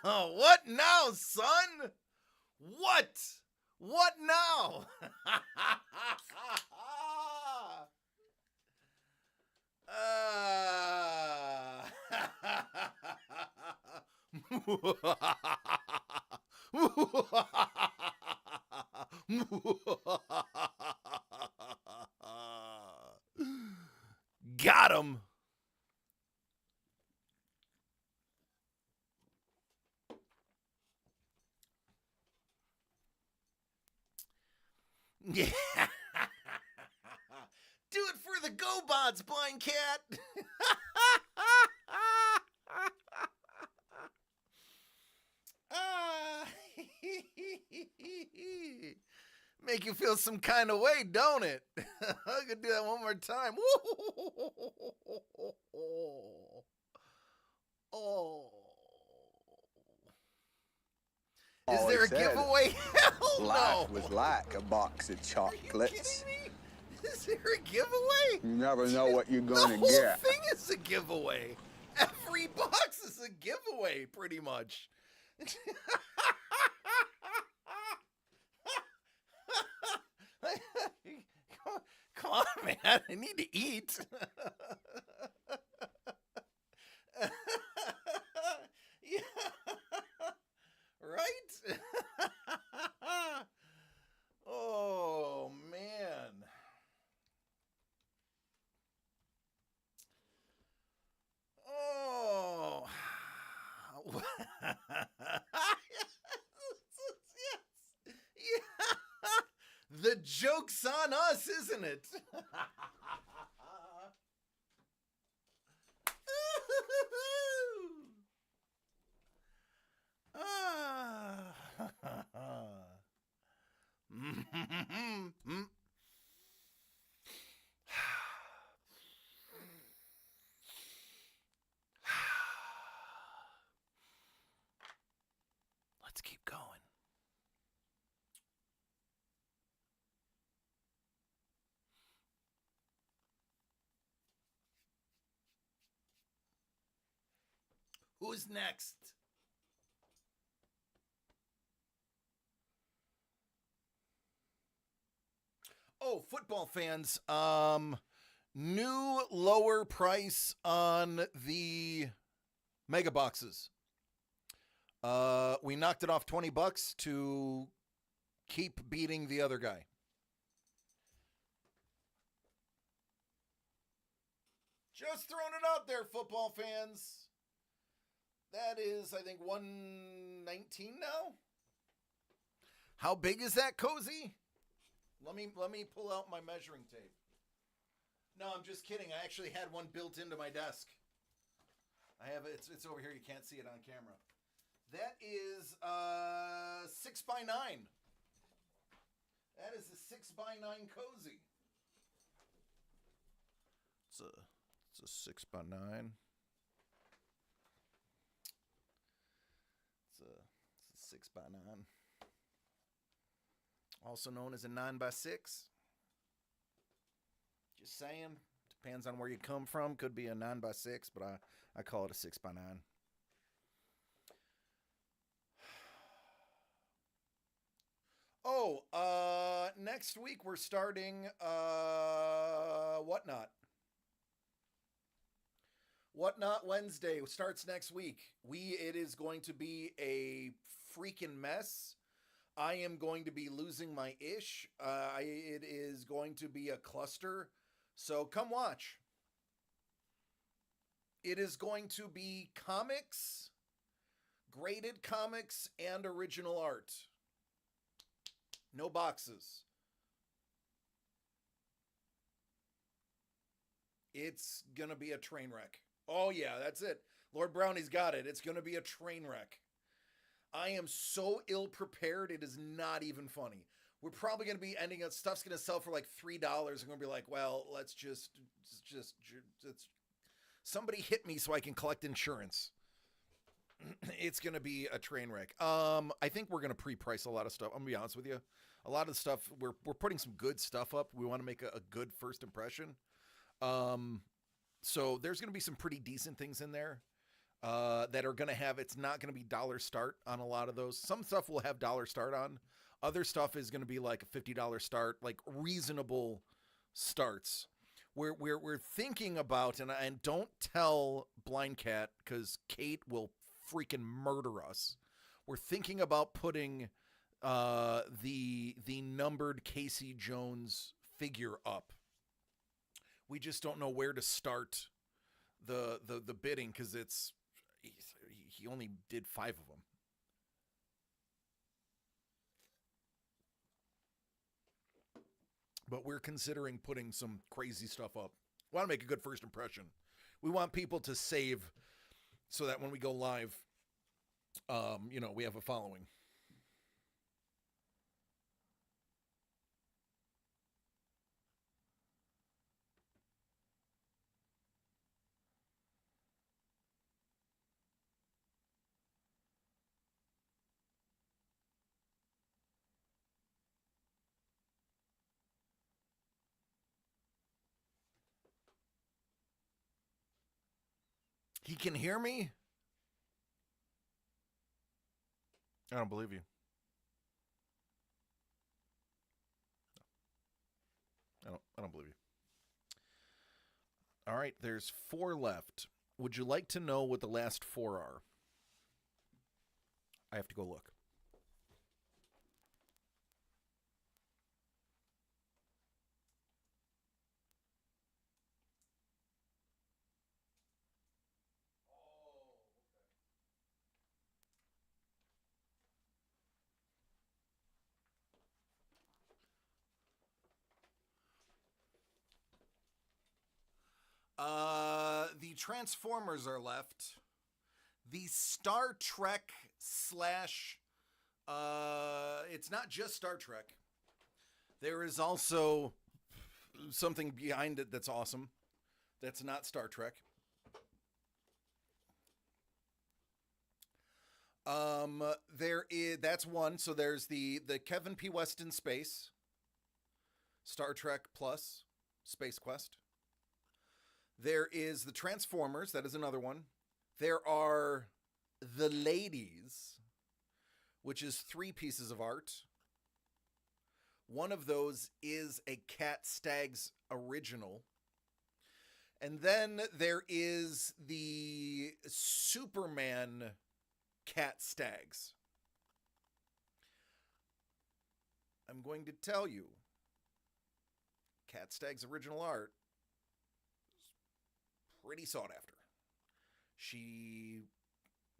What now, son? What? What now? Got him. Yeah. Do it for the GoBots, blind cat. Make you feel some kind of way, don't it? I could do that one more time. Oh. Is there a giveaway? Hell no. Life was like a box of chocolates. Are you kidding me? Is there a giveaway? You never know what you're going The to whole get. thing is a giveaway. Every box is a giveaway, pretty much. Come on, man. I need to eat. Yeah. Right? Oh, man. Oh. Yes. Yeah. The joke's on us, isn't it? Let's keep going. Who's next? Oh, football fans, new lower price on the mega boxes. We knocked it off $20 to keep beating the other guy. Just throwing it out there, football fans. That is, I think, 119 now. How big is that, Cozy? Let me pull out my measuring tape. No, I'm just kidding. I actually had one built into my desk. I have it. It's over here. You can't see it on camera. That is 6x9. That is a 6x9 Cozy. It's a 6x9. It's a 6x9. also known as a 9x6. Just saying. Depends on where you come from. Could be a 9x6, but I call it a 6x9. Oh, next week we're starting Whatnot. Whatnot Wednesday starts next week. It is going to be a freaking mess. I am going to be losing my ish. It is going to be a cluster. So come watch. It is going to be comics, graded comics, and original art. No boxes. It's going to be a train wreck. Oh, yeah, that's it. Lord Brownie's got it. It's going to be a train wreck. I am so ill prepared, it is not even funny. We're probably going to be ending up, stuff's going to sell for like $3. I'm going to be like, well, let's just, somebody hit me so I can collect insurance. It's going to be a train wreck. I think we're going to pre-price a lot of stuff. I'm going to be honest with you. A lot of the stuff, we're putting some good stuff up. We want to make a good first impression. So there's going to be some pretty decent things in there that are going to have, it's not going to be dollar start on a lot of those. Some stuff will have dollar start on. Other stuff is going to be like a $50 start, like reasonable starts. We're thinking about, and don't tell Blind Cat because Kate will freaking murder us. We're thinking about putting the numbered Casey Jones figure up. We just don't know where to start the bidding because he only did 5 of them. But we're considering putting some crazy stuff up. We want to make a good first impression. We want people to save so that when we go live, we have a following. He can hear me? I don't believe you. I don't believe you. All right, there's 4 left. Would you like to know what the last 4 are? I have to go look. The Transformers are left. The Star Trek slash, it's not just Star Trek. There is also something behind it that's awesome. That's not Star Trek. That's one. So there's the Kevin P. Weston Space, Star Trek Plus, Space Quest. There is the Transformers. That is another one. There are the Ladies, which is 3 pieces of art. One of those is a Cat Staggs original. And then there is the Superman Cat Staggs. I'm going to tell you, Cat Staggs original art pretty sought after. She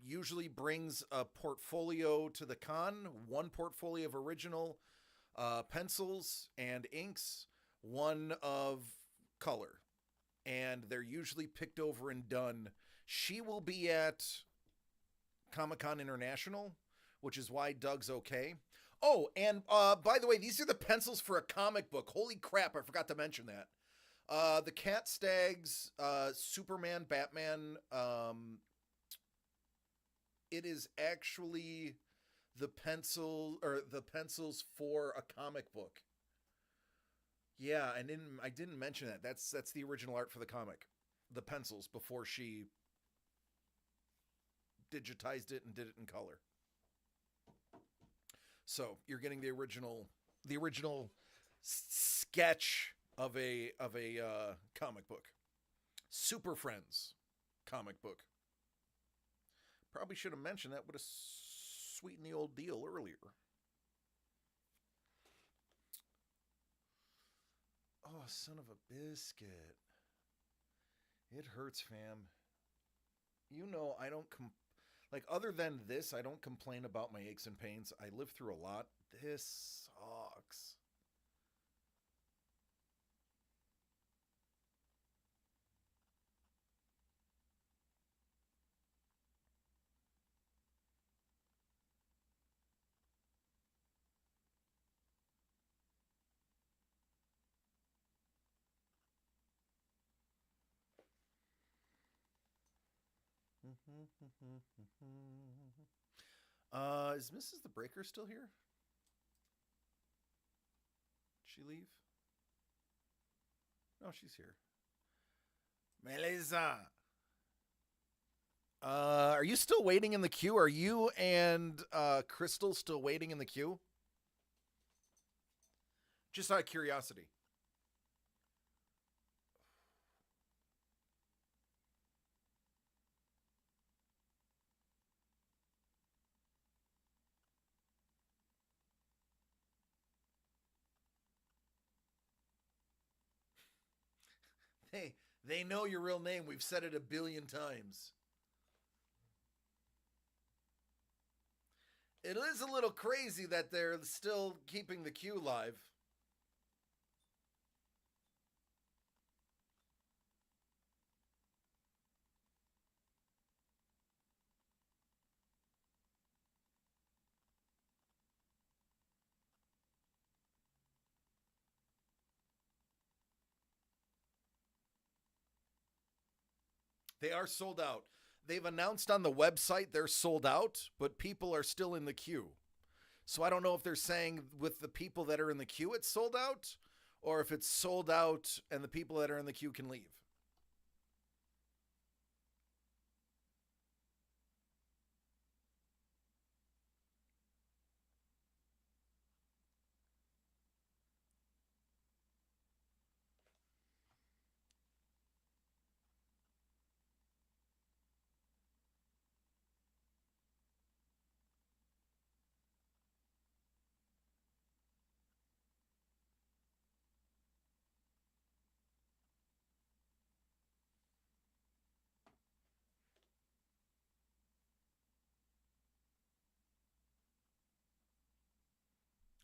usually brings a portfolio to the con, 1 portfolio of original pencils and inks, 1 of color, and they're usually picked over and done. She will be at Comic-Con International, which is why Doug's okay. Oh, and by the way, these are the pencils for a comic book. Holy crap, I forgot to mention that. The Cat Staggs, Superman, Batman, it is actually the pencils for a comic book. Yeah, I didn't mention that. That's the original art for the comic. The pencils before she digitized it and did it in color. So you're getting the original sketch of a comic book. Super Friends comic book. Probably should have mentioned that. Would have sweetened the old deal earlier. Oh, son of a biscuit. It hurts, fam. You know, I don't other than this, I don't complain about my aches and pains. I live through a lot. This sucks. Is Mrs. the Breaker still here? Did she leave? No, she's here. Melissa. Are you still waiting in the queue? Are you and Crystal still waiting in the queue? Just out of curiosity. They know your real name. We've said it a billion times. It is a little crazy that they're still keeping the queue live. They are sold out. They've announced on the website they're sold out, but people are still in the queue. So I don't know if they're saying with the people that are in the queue it's sold out, or if it's sold out and the people that are in the queue can leave.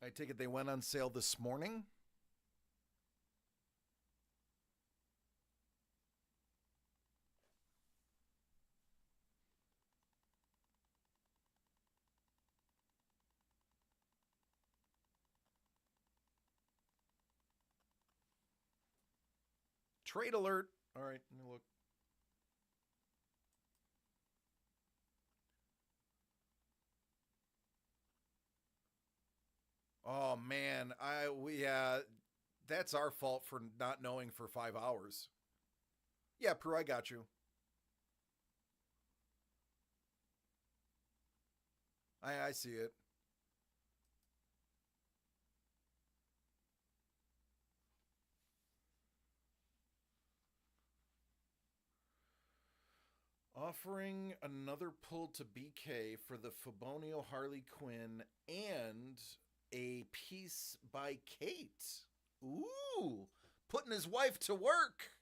I take it they went on sale this morning? Trade alert. All right, let me look. Oh man, that's our fault for not knowing for 5 hours. Yeah, Prue, I got you. I see it. Offering another pull to BK for the Fabonio Harley Quinn and a piece by Kate. Ooh, putting his wife to work.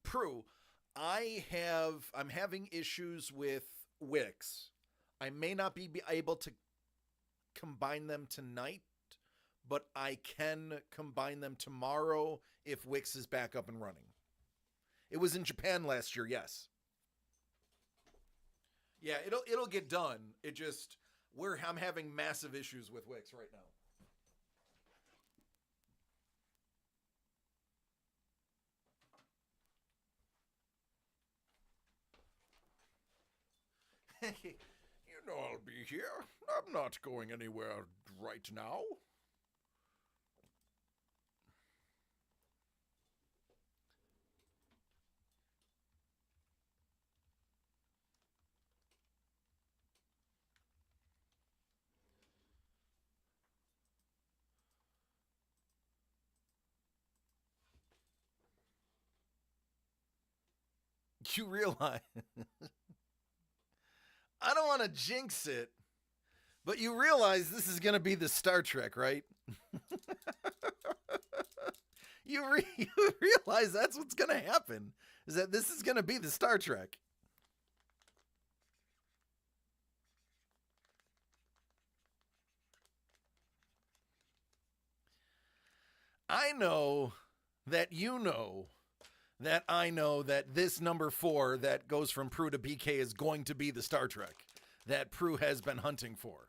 Prue, I'm having issues with Wix. I may not be able to combine them tonight, but I can combine them tomorrow if Wix is back up and running. It was in Japan last year, yes. Yeah, it'll get done. I'm having massive issues with Wix right now. You know I'll be here. I'm not going anywhere right now. You realize I don't want to jinx it, but you realize this is going to be the Star Trek, right? you realize that's what's going to happen, is that this is going to be the Star Trek. I know that you know that I know that this number 4 that goes from Prue to BK is going to be the Star Trek that Prue has been hunting for.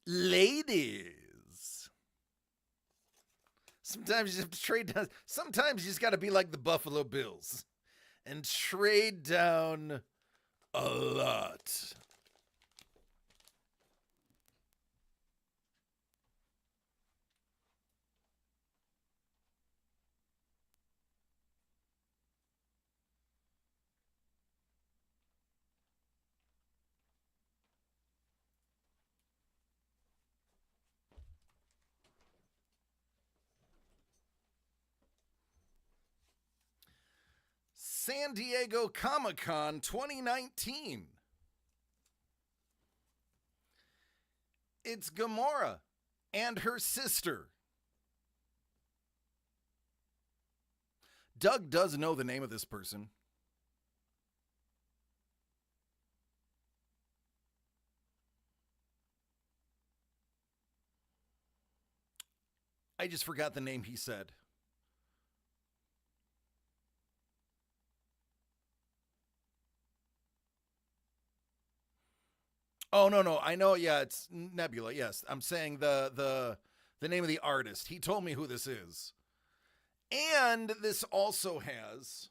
Ladies. Sometimes you have to trade down. Sometimes you just got to be like the Buffalo Bills and trade down a lot. San Diego Comic-Con 2019. It's Gamora and her sister. Doug does know the name of this person. I just forgot the name he said. Oh, no. I know, yeah, it's Nebula. Yes, I'm saying the name of the artist. He told me who this is. And this also has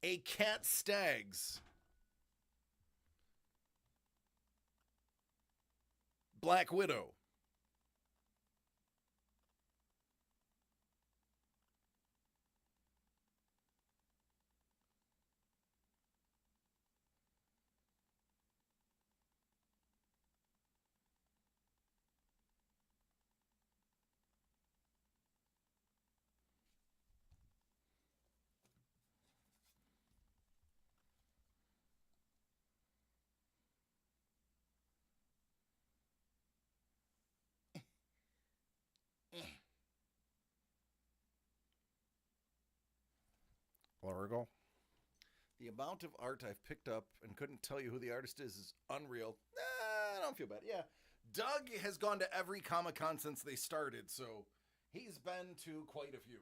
a Cat Staggs Black Widow. Oracle. The amount of art I've picked up and couldn't tell you who the artist is unreal. I don't feel bad. Yeah. Doug has gone to every Comic-Con since they started, so he's been to quite a few.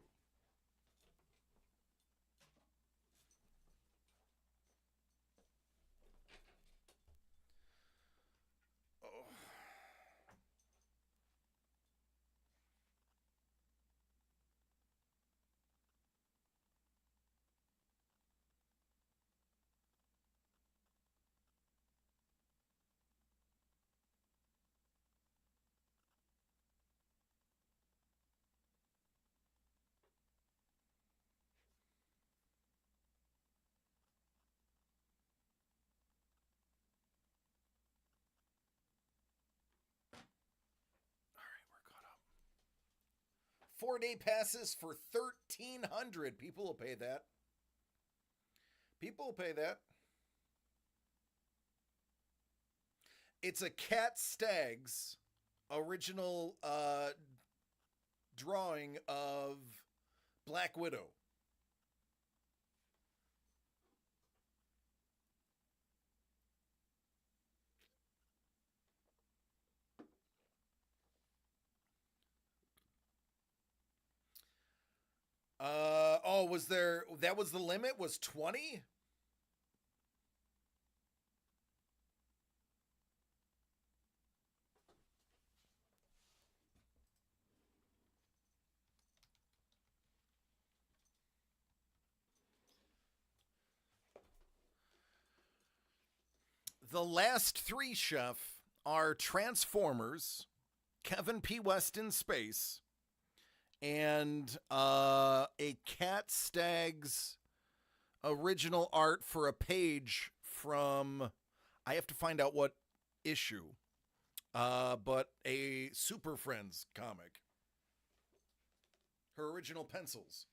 All right, we're caught up. 4-day passes for $1,300. People will pay that. People will pay that. It's a Cat Staggs original drawing of Black Widow. Was there, that was the limit, was 20? The last three, Chef, are Transformers, Kevin P. West in Space, and a Cat Stag's original art for a page from, I have to find out what issue, but a Super Friends comic. Her original pencils.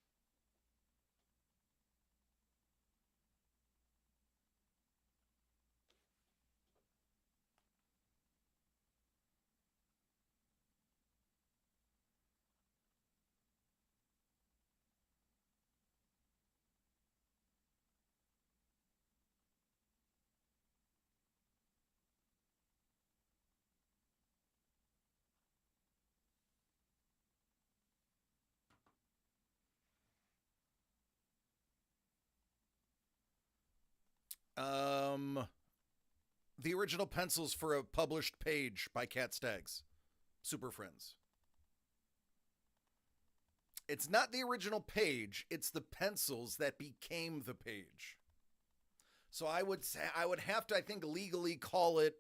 The original pencils for a published page by Cat Staggs, Super Friends. It's not the original page, it's the pencils that became the page. So I would say, I would have to, I think, legally call it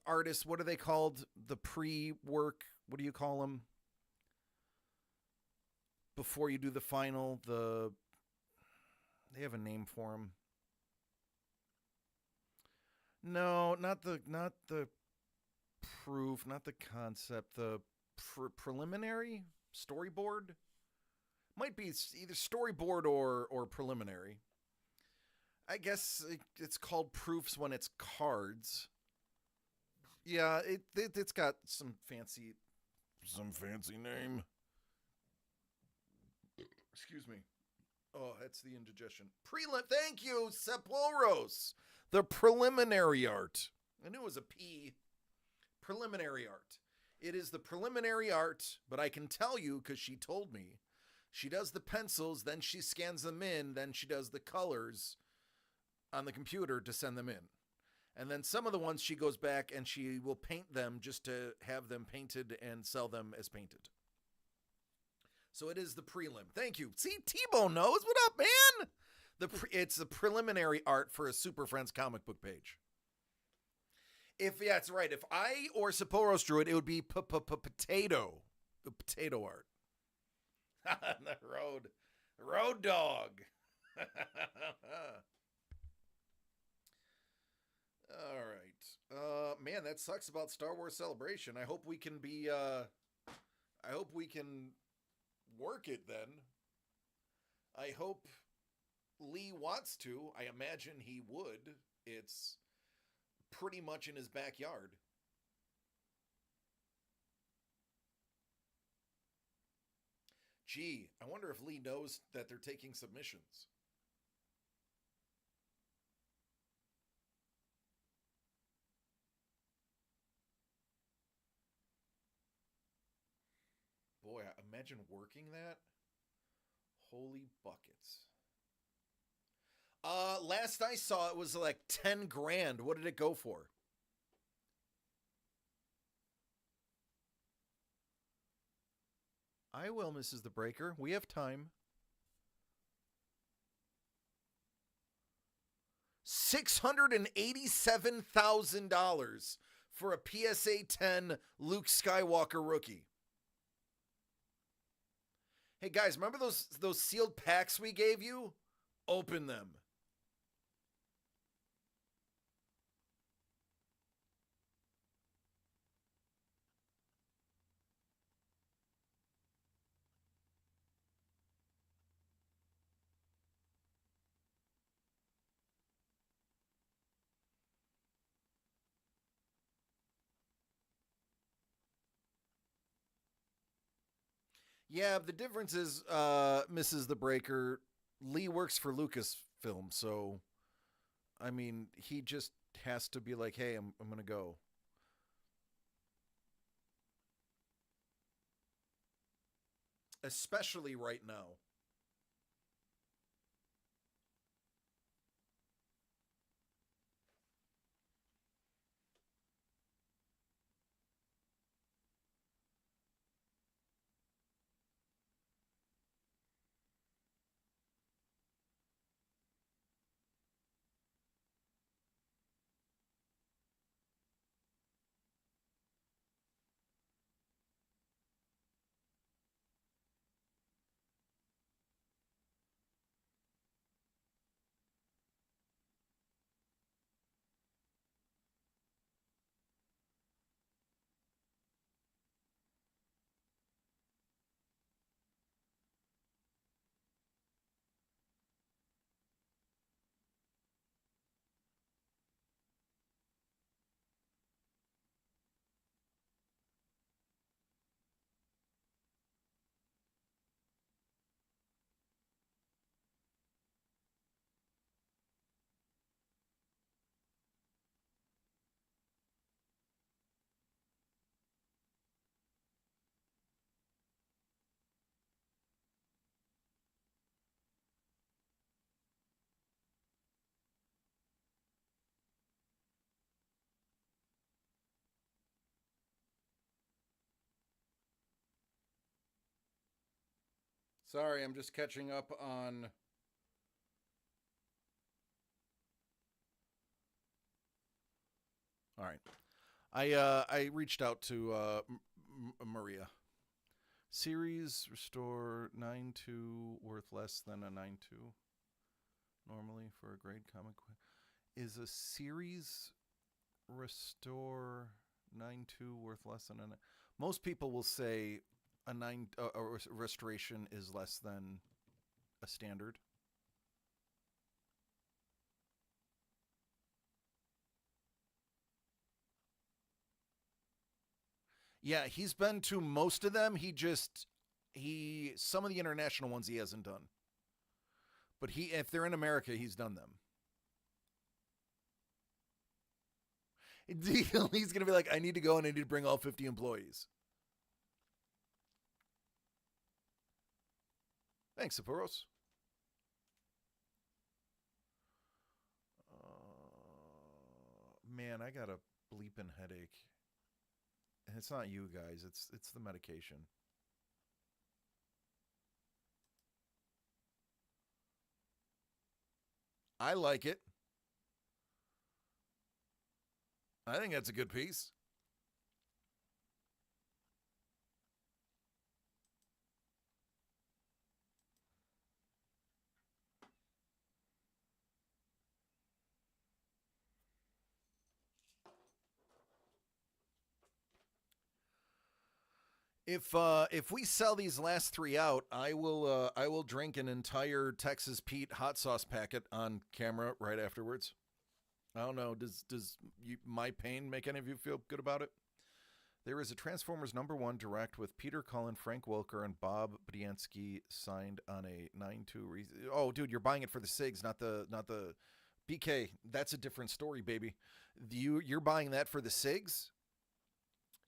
artists, what are they called? The pre-work, what do you call them? Before you do the final, they have a name for them. No, not the proof, not the concept, the preliminary storyboard. Might be either storyboard or preliminary. I guess it's called proofs when it's cards. Yeah, it's got some fancy name. Excuse me. Oh, that's the indigestion. Thank you, Sepulros. The preliminary art. I knew it was a P. Preliminary art. It is the preliminary art, but I can tell you, because she told me, she does the pencils, then she scans them in, then she does the colors on the computer to send them in. And then some of the ones she goes back and she will paint them just to have them painted and sell them as painted. So it is the prelim. Thank you. See, T-Bone knows. What up, man? It's the preliminary art for a Super Friends comic book page. That's right. If I or Sapporo's drew it, it would be potato art. The road dog. All right. Man, that sucks about Star Wars Celebration. I hope we can work it then. I hope Lee wants to. I imagine he would. It's pretty much in his backyard. Gee, I wonder if Lee knows that they're taking submissions. Boy, imagine working that. Holy buckets. Last I saw, it was like 10 grand. What did it go for? I will, Mrs. The Breaker. We have time. $687,000 for a PSA 10 Luke Skywalker rookie. Hey guys, remember those sealed packs we gave you? Open them. Yeah, the difference is, Mrs. The Breaker, Lee works for Lucasfilm, so, I mean, he just has to be like, hey, I'm going to go. Especially right now. Sorry, I'm just catching up on... All right. I reached out to Maria. Series restore 9.2 worth less than a 9.2 normally for a grade comic. Is a series restore 9.2 worth less than a... Most people will say a restoration is less than a standard. Yeah, he's been to most of them. Some of the international ones he hasn't done. But if they're in America, he's done them. He's going to be like, I need to go and I need to bring all 50 employees. Thanks, Sapphoros. Man, I got a bleeping headache. And it's not you guys, it's the medication. I like it. I think that's a good piece. If we sell these last 3 out, I will drink an entire Texas Pete hot sauce packet on camera right afterwards. I don't know. Does my pain make any of you feel good about it? There is a Transformers #1 direct with Peter Cullen, Frank Welker, and Bob Budiansky signed on a 9.2. Oh, dude, you're buying it for the SIGs, not the BK. That's a different story, baby. You're buying that for the SIGs.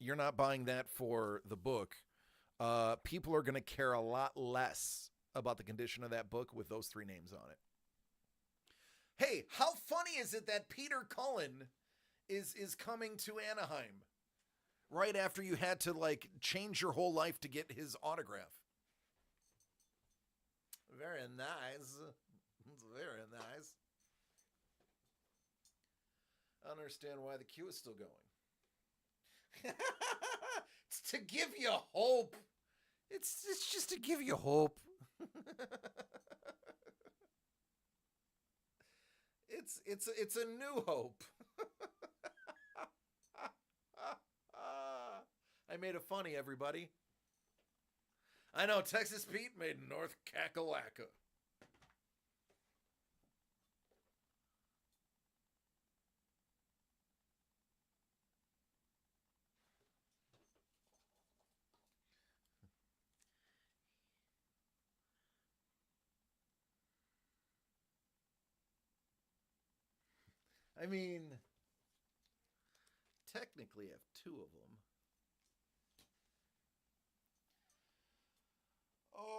You're not buying that for the book. People are going to care a lot less about the condition of that book with those 3 names on it. Hey, how funny is it that Peter Cullen is coming to Anaheim right after you had to like change your whole life to get his autograph? Very nice. It's very nice. I don't understand why the queue is still going. It's to give you hope. It's just to give you hope. It's a new hope. I made it funny, everybody. I know Texas Pete made North Kakalaka. I mean, technically I have 2 of them. Oh,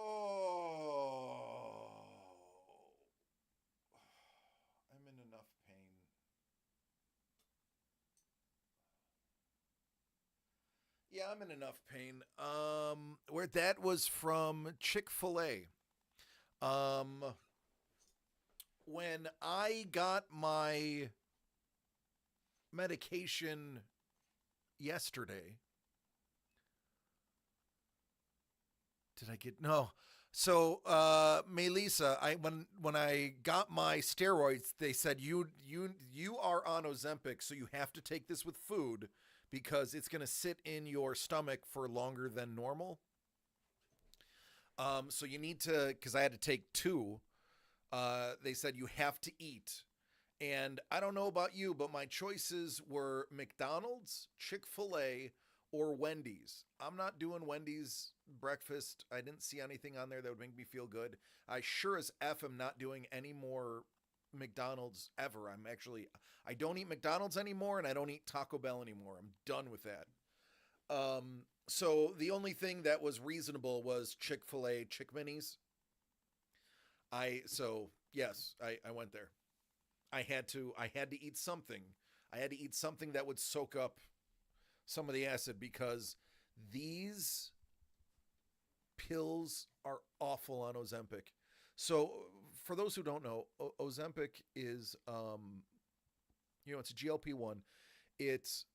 I'm in enough pain. Yeah, I'm in enough pain. Where that was from Chick-fil-A. When I got my medication yesterday. Did I get no? So Melissa, when I got my steroids, they said you are on Ozempic, so you have to take this with food because it's going to sit in your stomach for longer than normal. So you need to, because I had to take 2. They said you have to eat. And I don't know about you, but my choices were McDonald's, Chick-fil-A, or Wendy's. I'm not doing Wendy's breakfast. I didn't see anything on there that would make me feel good. I sure as F am not doing any more McDonald's ever. I don't eat McDonald's anymore, and I don't eat Taco Bell anymore. I'm done with that. So the only thing that was reasonable was Chick-fil-A Chick Minis. Yes, I went there. I had to eat something. I had to eat something that would soak up some of the acid because these pills are awful on Ozempic. So for those who don't know, Ozempic is, it's a GLP-1. It's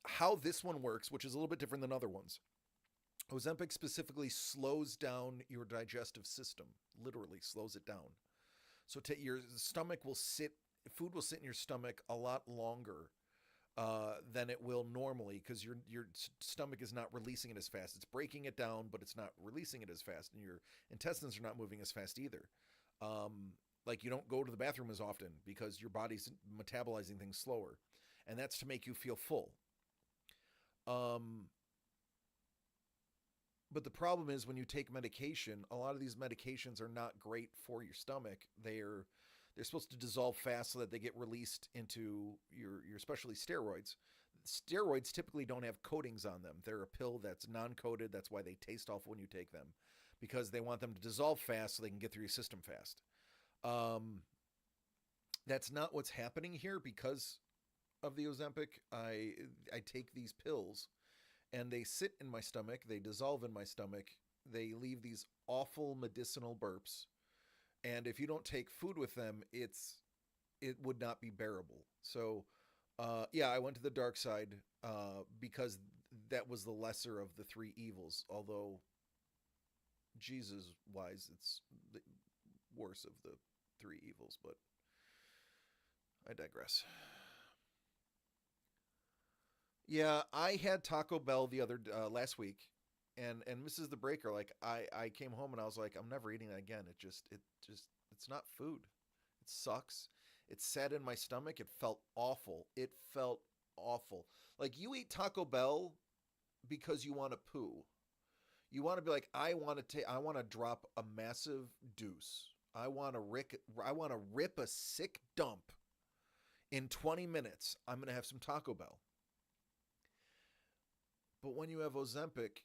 how this one works, which is a little bit different than other ones. Ozempic specifically slows down your digestive system, literally slows it down. So your stomach will food will sit in your stomach a lot longer than it will normally, because your stomach is not releasing it as fast. It's breaking it down, but it's not releasing it as fast, and your intestines are not moving as fast either. Like you don't go to the bathroom as often because your body's metabolizing things slower, and that's to make you feel full. But the problem is when you take medication, a lot of these medications are not great for your stomach. They're supposed to dissolve fast so that they get released into your especially steroids. Steroids typically don't have coatings on them. They're a pill that's non-coated. That's why they taste awful when you take them, because they want them to dissolve fast so they can get through your system fast. That's not what's happening here because of the Ozempic. I take these pills and they sit in my stomach. They dissolve in my stomach. They leave these awful medicinal burps. And if you don't take food with them, it would not be bearable. So, I went to the dark side because that was the lesser of the three evils. Although, Jesus-wise, it's the worst of the three evils. But I digress. Yeah, I had Taco Bell last week, and Mrs. the Breaker, like I came home and I was like, I'm never eating that again. It's not food. It sucks. It sat in my stomach. It felt awful. Like you eat Taco Bell because you want to poo. You want to be like, I want to drop a massive deuce. I want to rip a sick dump in 20 minutes. I'm going to have some Taco Bell. But when you have Ozempic,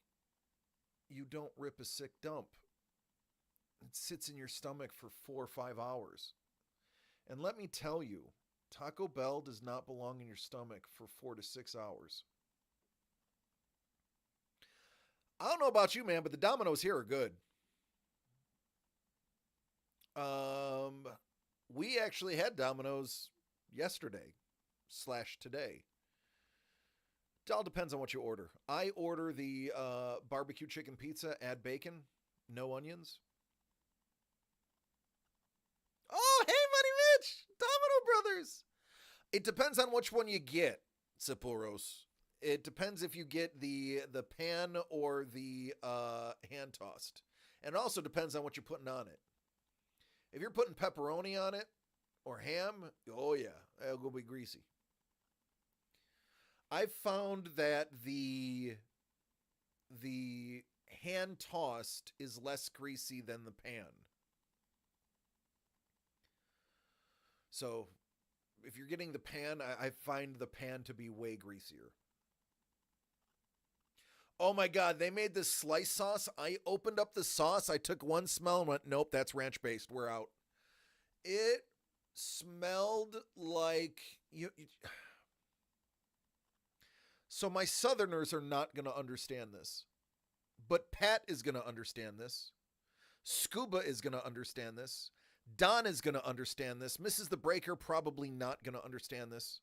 you don't rip a sick dump. It sits in your stomach for 4 or 5 hours. And let me tell you, Taco Bell does not belong in your stomach for 4 to 6 hours. I don't know about you, man, but the Domino's here are good. We actually had Domino's yesterday/today. It all depends on what you order. I order the barbecue chicken pizza, add bacon, no onions. Oh, hey, Money Mitch! Domino Brothers! It depends on which one you get, Sappouros. It depends if you get the pan or the hand-tossed. And it also depends on what you're putting on it. If you're putting pepperoni on it or ham, oh yeah, it'll go be greasy. I've found that the hand tossed is less greasy than the pan. So if you're getting the pan, I find the pan to be way greasier. Oh my God, they made this slice sauce. I opened up the sauce. I took one smell and went, nope, that's ranch based. We're out. It smelled like So my Southerners are not going to understand this, but Pat is going to understand this. Scuba is going to understand this. Don is going to understand this. Mrs. the Breaker probably not going to understand this.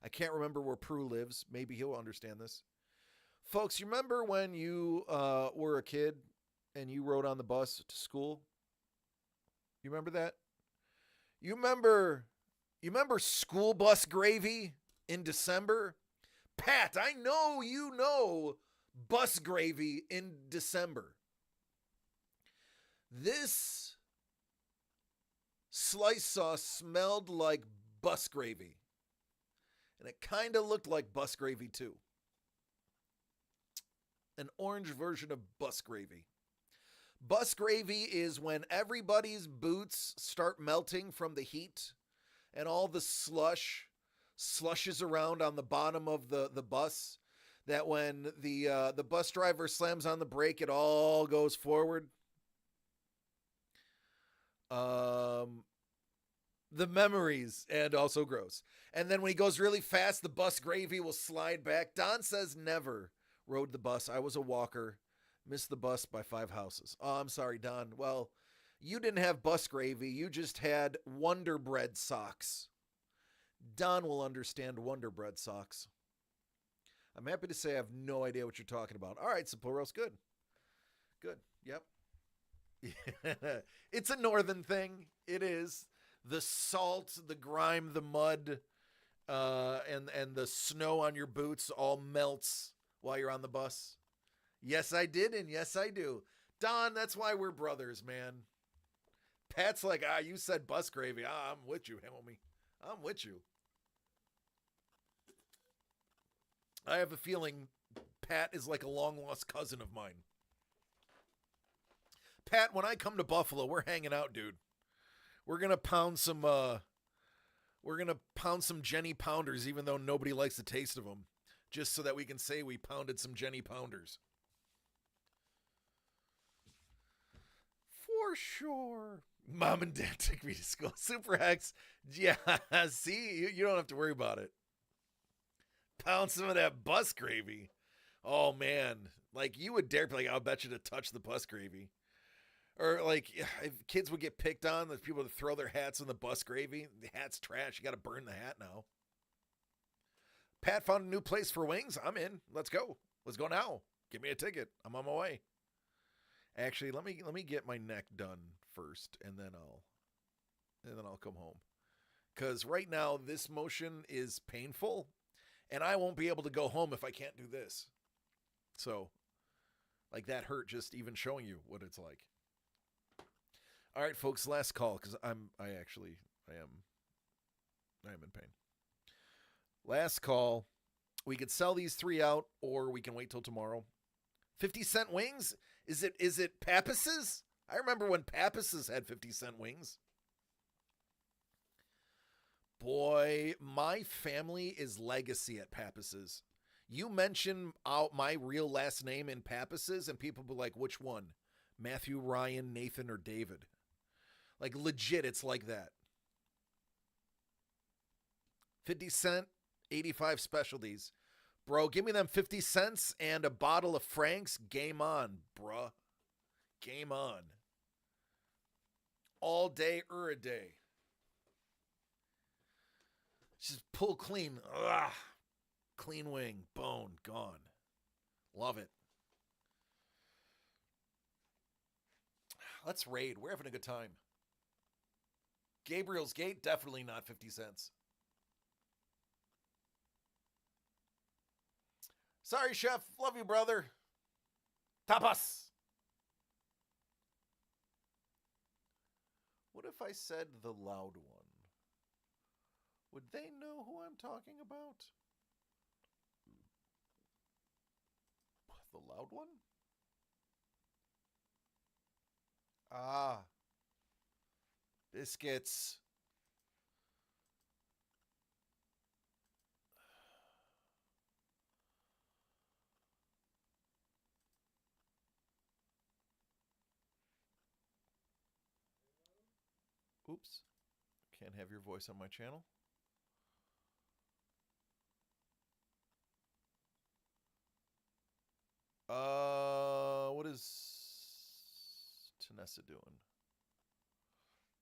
I can't remember where Prue lives. Maybe he'll understand this. Folks, you remember when you were a kid and you rode on the bus to school? You remember that? You remember school bus gravy in December? Pat, I know you know bus gravy in December. This slice sauce smelled like bus gravy. And it kind of looked like bus gravy too. An orange version of bus gravy. Bus gravy is when everybody's boots start melting from the heat and all the slushes around on the bottom of the bus, that when the bus driver slams on the brake, it all goes forward. The memories, and also gross. And then when he goes really fast, the bus gravy will slide back. Don says never rode the bus. I was a walker. Missed the bus by 5 houses. Oh, I'm sorry, Don. Well, you didn't have bus gravy. You just had Wonder Bread socks. Don will understand Wonder Bread socks. I'm happy to say I have no idea what you're talking about. All right, Sapouros, good. Good. Yep. It's a northern thing. It is. The salt, the grime, the mud, and the snow on your boots all melts while you're on the bus. Yes, I did, and yes, I do. Don, that's why we're brothers, man. Pat's like, you said bus gravy. I'm with you, homie. I'm with you. I have a feeling Pat is like a long-lost cousin of mine. Pat, when I come to Buffalo, we're hanging out, dude. We're gonna pound some Jenny Pounders, even though nobody likes the taste of them, just so that we can say we pounded some Jenny Pounders. For sure. Mom and Dad took me to school. Super Hex. Yeah, see, you don't have to worry about it. Pound some of that bus gravy. Oh man, like you would dare, like I'll bet you to touch the bus gravy. Or like if kids would get picked on, there's people that throw their hats in the bus gravy. The hat's trash. You got to burn the hat now. Pat found a new place for wings. I'm in. Let's go. Let's go now. Give me a ticket. I'm on my way. Actually, let me get my neck done first, and then I'll come home. Cause right now this motion is painful, and I won't be able to go home if I can't do this. So, like that hurt just even showing you what it's like. All right, folks, last call because I am in pain. Last call. We could sell these 3 out, or we can wait till tomorrow. 50-cent wings? Is it Pappas's? I remember when Pappas's had 50-cent wings. Boy, my family is legacy at Pappas's. You mention my real last name in Pappas's, and people will be like, which one? Matthew, Ryan, Nathan, or David? Like, legit, it's like that. 50 cent, 85 specialties. Bro, give me them 50 cents and a bottle of Frank's. Game on, bruh. Game on. All day, a day. Just pull clean. Ugh. Clean wing. Bone. Gone. Love it. Let's raid. We're having a good time. Gabriel's Gate, definitely not 50 cents. Sorry, Chef. Love you, brother. Tapas. What if I said the loud one? Would they know who I'm talking about? The loud one? Ah. Biscuits. Oops. Can't have your voice on my channel. What is Tanessa doing?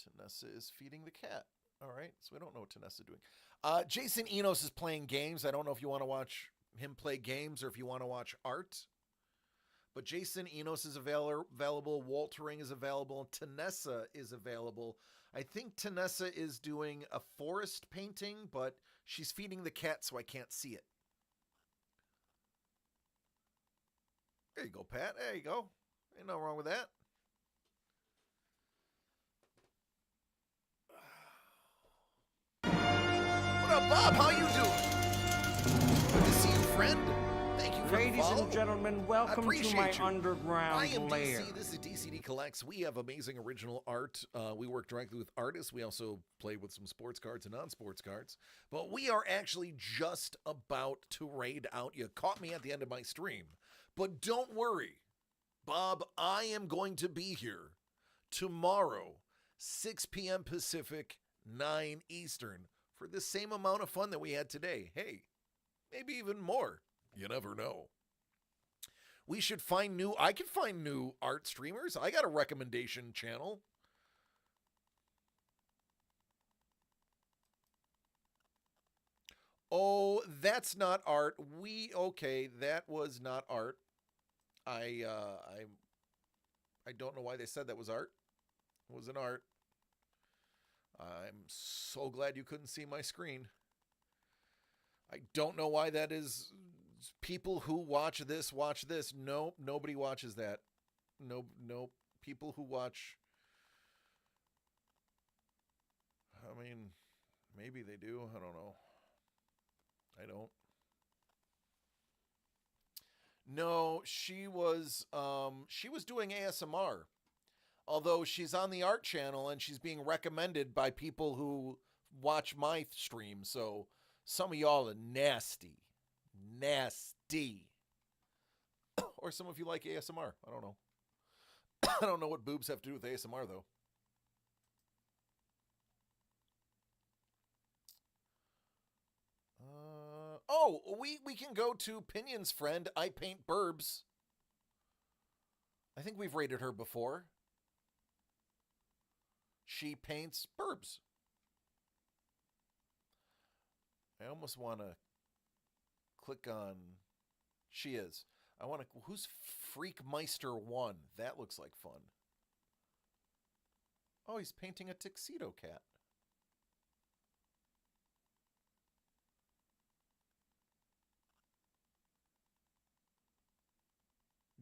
Tanessa is feeding the cat. All right, so we don't know what Tanessa is doing. Jason Enos is playing games. I don't know if you want to watch him play games or if you want to watch art. But Jason Enos is available. Walter Ring is available. Tanessa is available. I think Tanessa is doing a forest painting, but she's feeding the cat, so I can't see it. There you go, Pat. There you go. Ain't no wrong with that. What up, Bob? How you doing? Good to see you, friend. Thank you for the Ladies follow. and gentlemen, welcome to appreciate my you. underground I am lair. DC. This is DCD Collects. We have amazing original art. We work directly with artists. We also play with some sports cards and non-sports cards. But we are actually just about to raid out. You caught me at the end of my stream. But don't worry, Bob, I am going to be here tomorrow, 6 p.m. Pacific, 9 Eastern, for the same amount of fun that we had today. Hey, maybe even more. You never know. We should find new. I can find new art streamers. I got a recommendation channel. Oh, that's not art. Okay, that was not art. I don't know why they said that was art. It wasn't art. I'm so glad you couldn't see my screen. I don't know why that is. People who watch this. No, nobody watches that. No. People who watch. I mean, maybe they do. I don't know. I don't. No, she was doing ASMR. Although she's on the art channel and she's being recommended by people who watch my stream. So some of y'all are nasty. Nasty. Or some of you like ASMR. I don't know. I don't know what boobs have to do with ASMR though. Oh, we can go to Pinion's friend, I Paint Burbs. I think we've rated her before. She paints burbs. I almost want to click on... She is. I want to... Who's Freakmeister 1? That looks like fun. Oh, he's painting a tuxedo cat.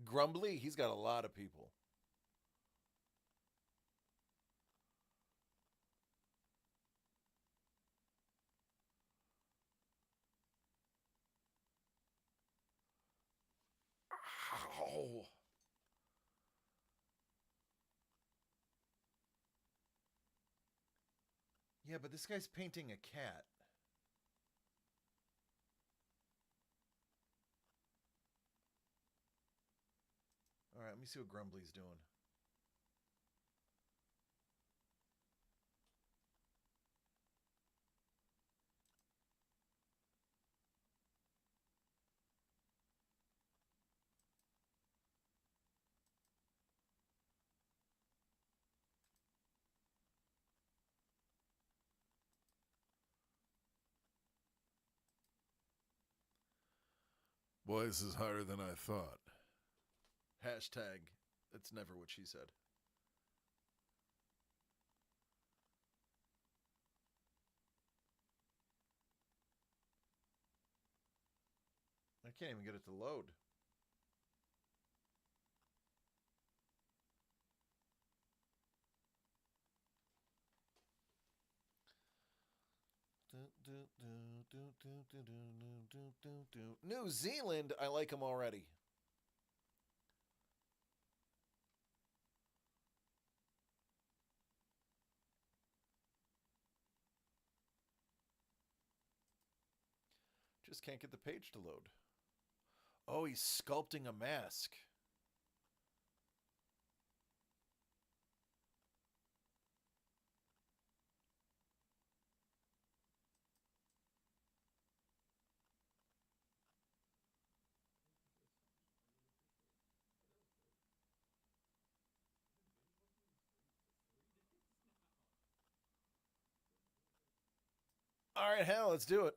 Grumbly, he's got a lot of people. Ow. Yeah, but this guy's painting a cat. All right, let me see what Grumbly's doing. Boy, this is harder than I thought. Hashtag, that's never what she said. I can't even get it to load. New Zealand, I like them already. Just can't get the page to load. Oh, he's sculpting a mask. All right, hell, let's do it.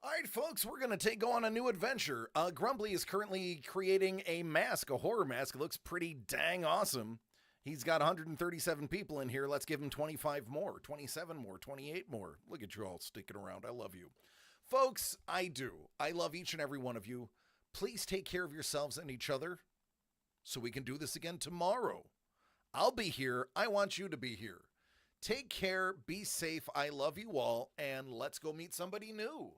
All right, folks, we're going to go on a new adventure. Grumbly is currently creating a mask, a horror mask. It looks pretty dang awesome. He's got 137 people in here. Let's give him 25 more, 27 more, 28 more. Look at you all sticking around. I love you. Folks, I do. I love each and every one of you. Please take care of yourselves and each other so we can do this again tomorrow. I'll be here. I want you to be here. Take care. Be safe. I love you all. And let's go meet somebody new.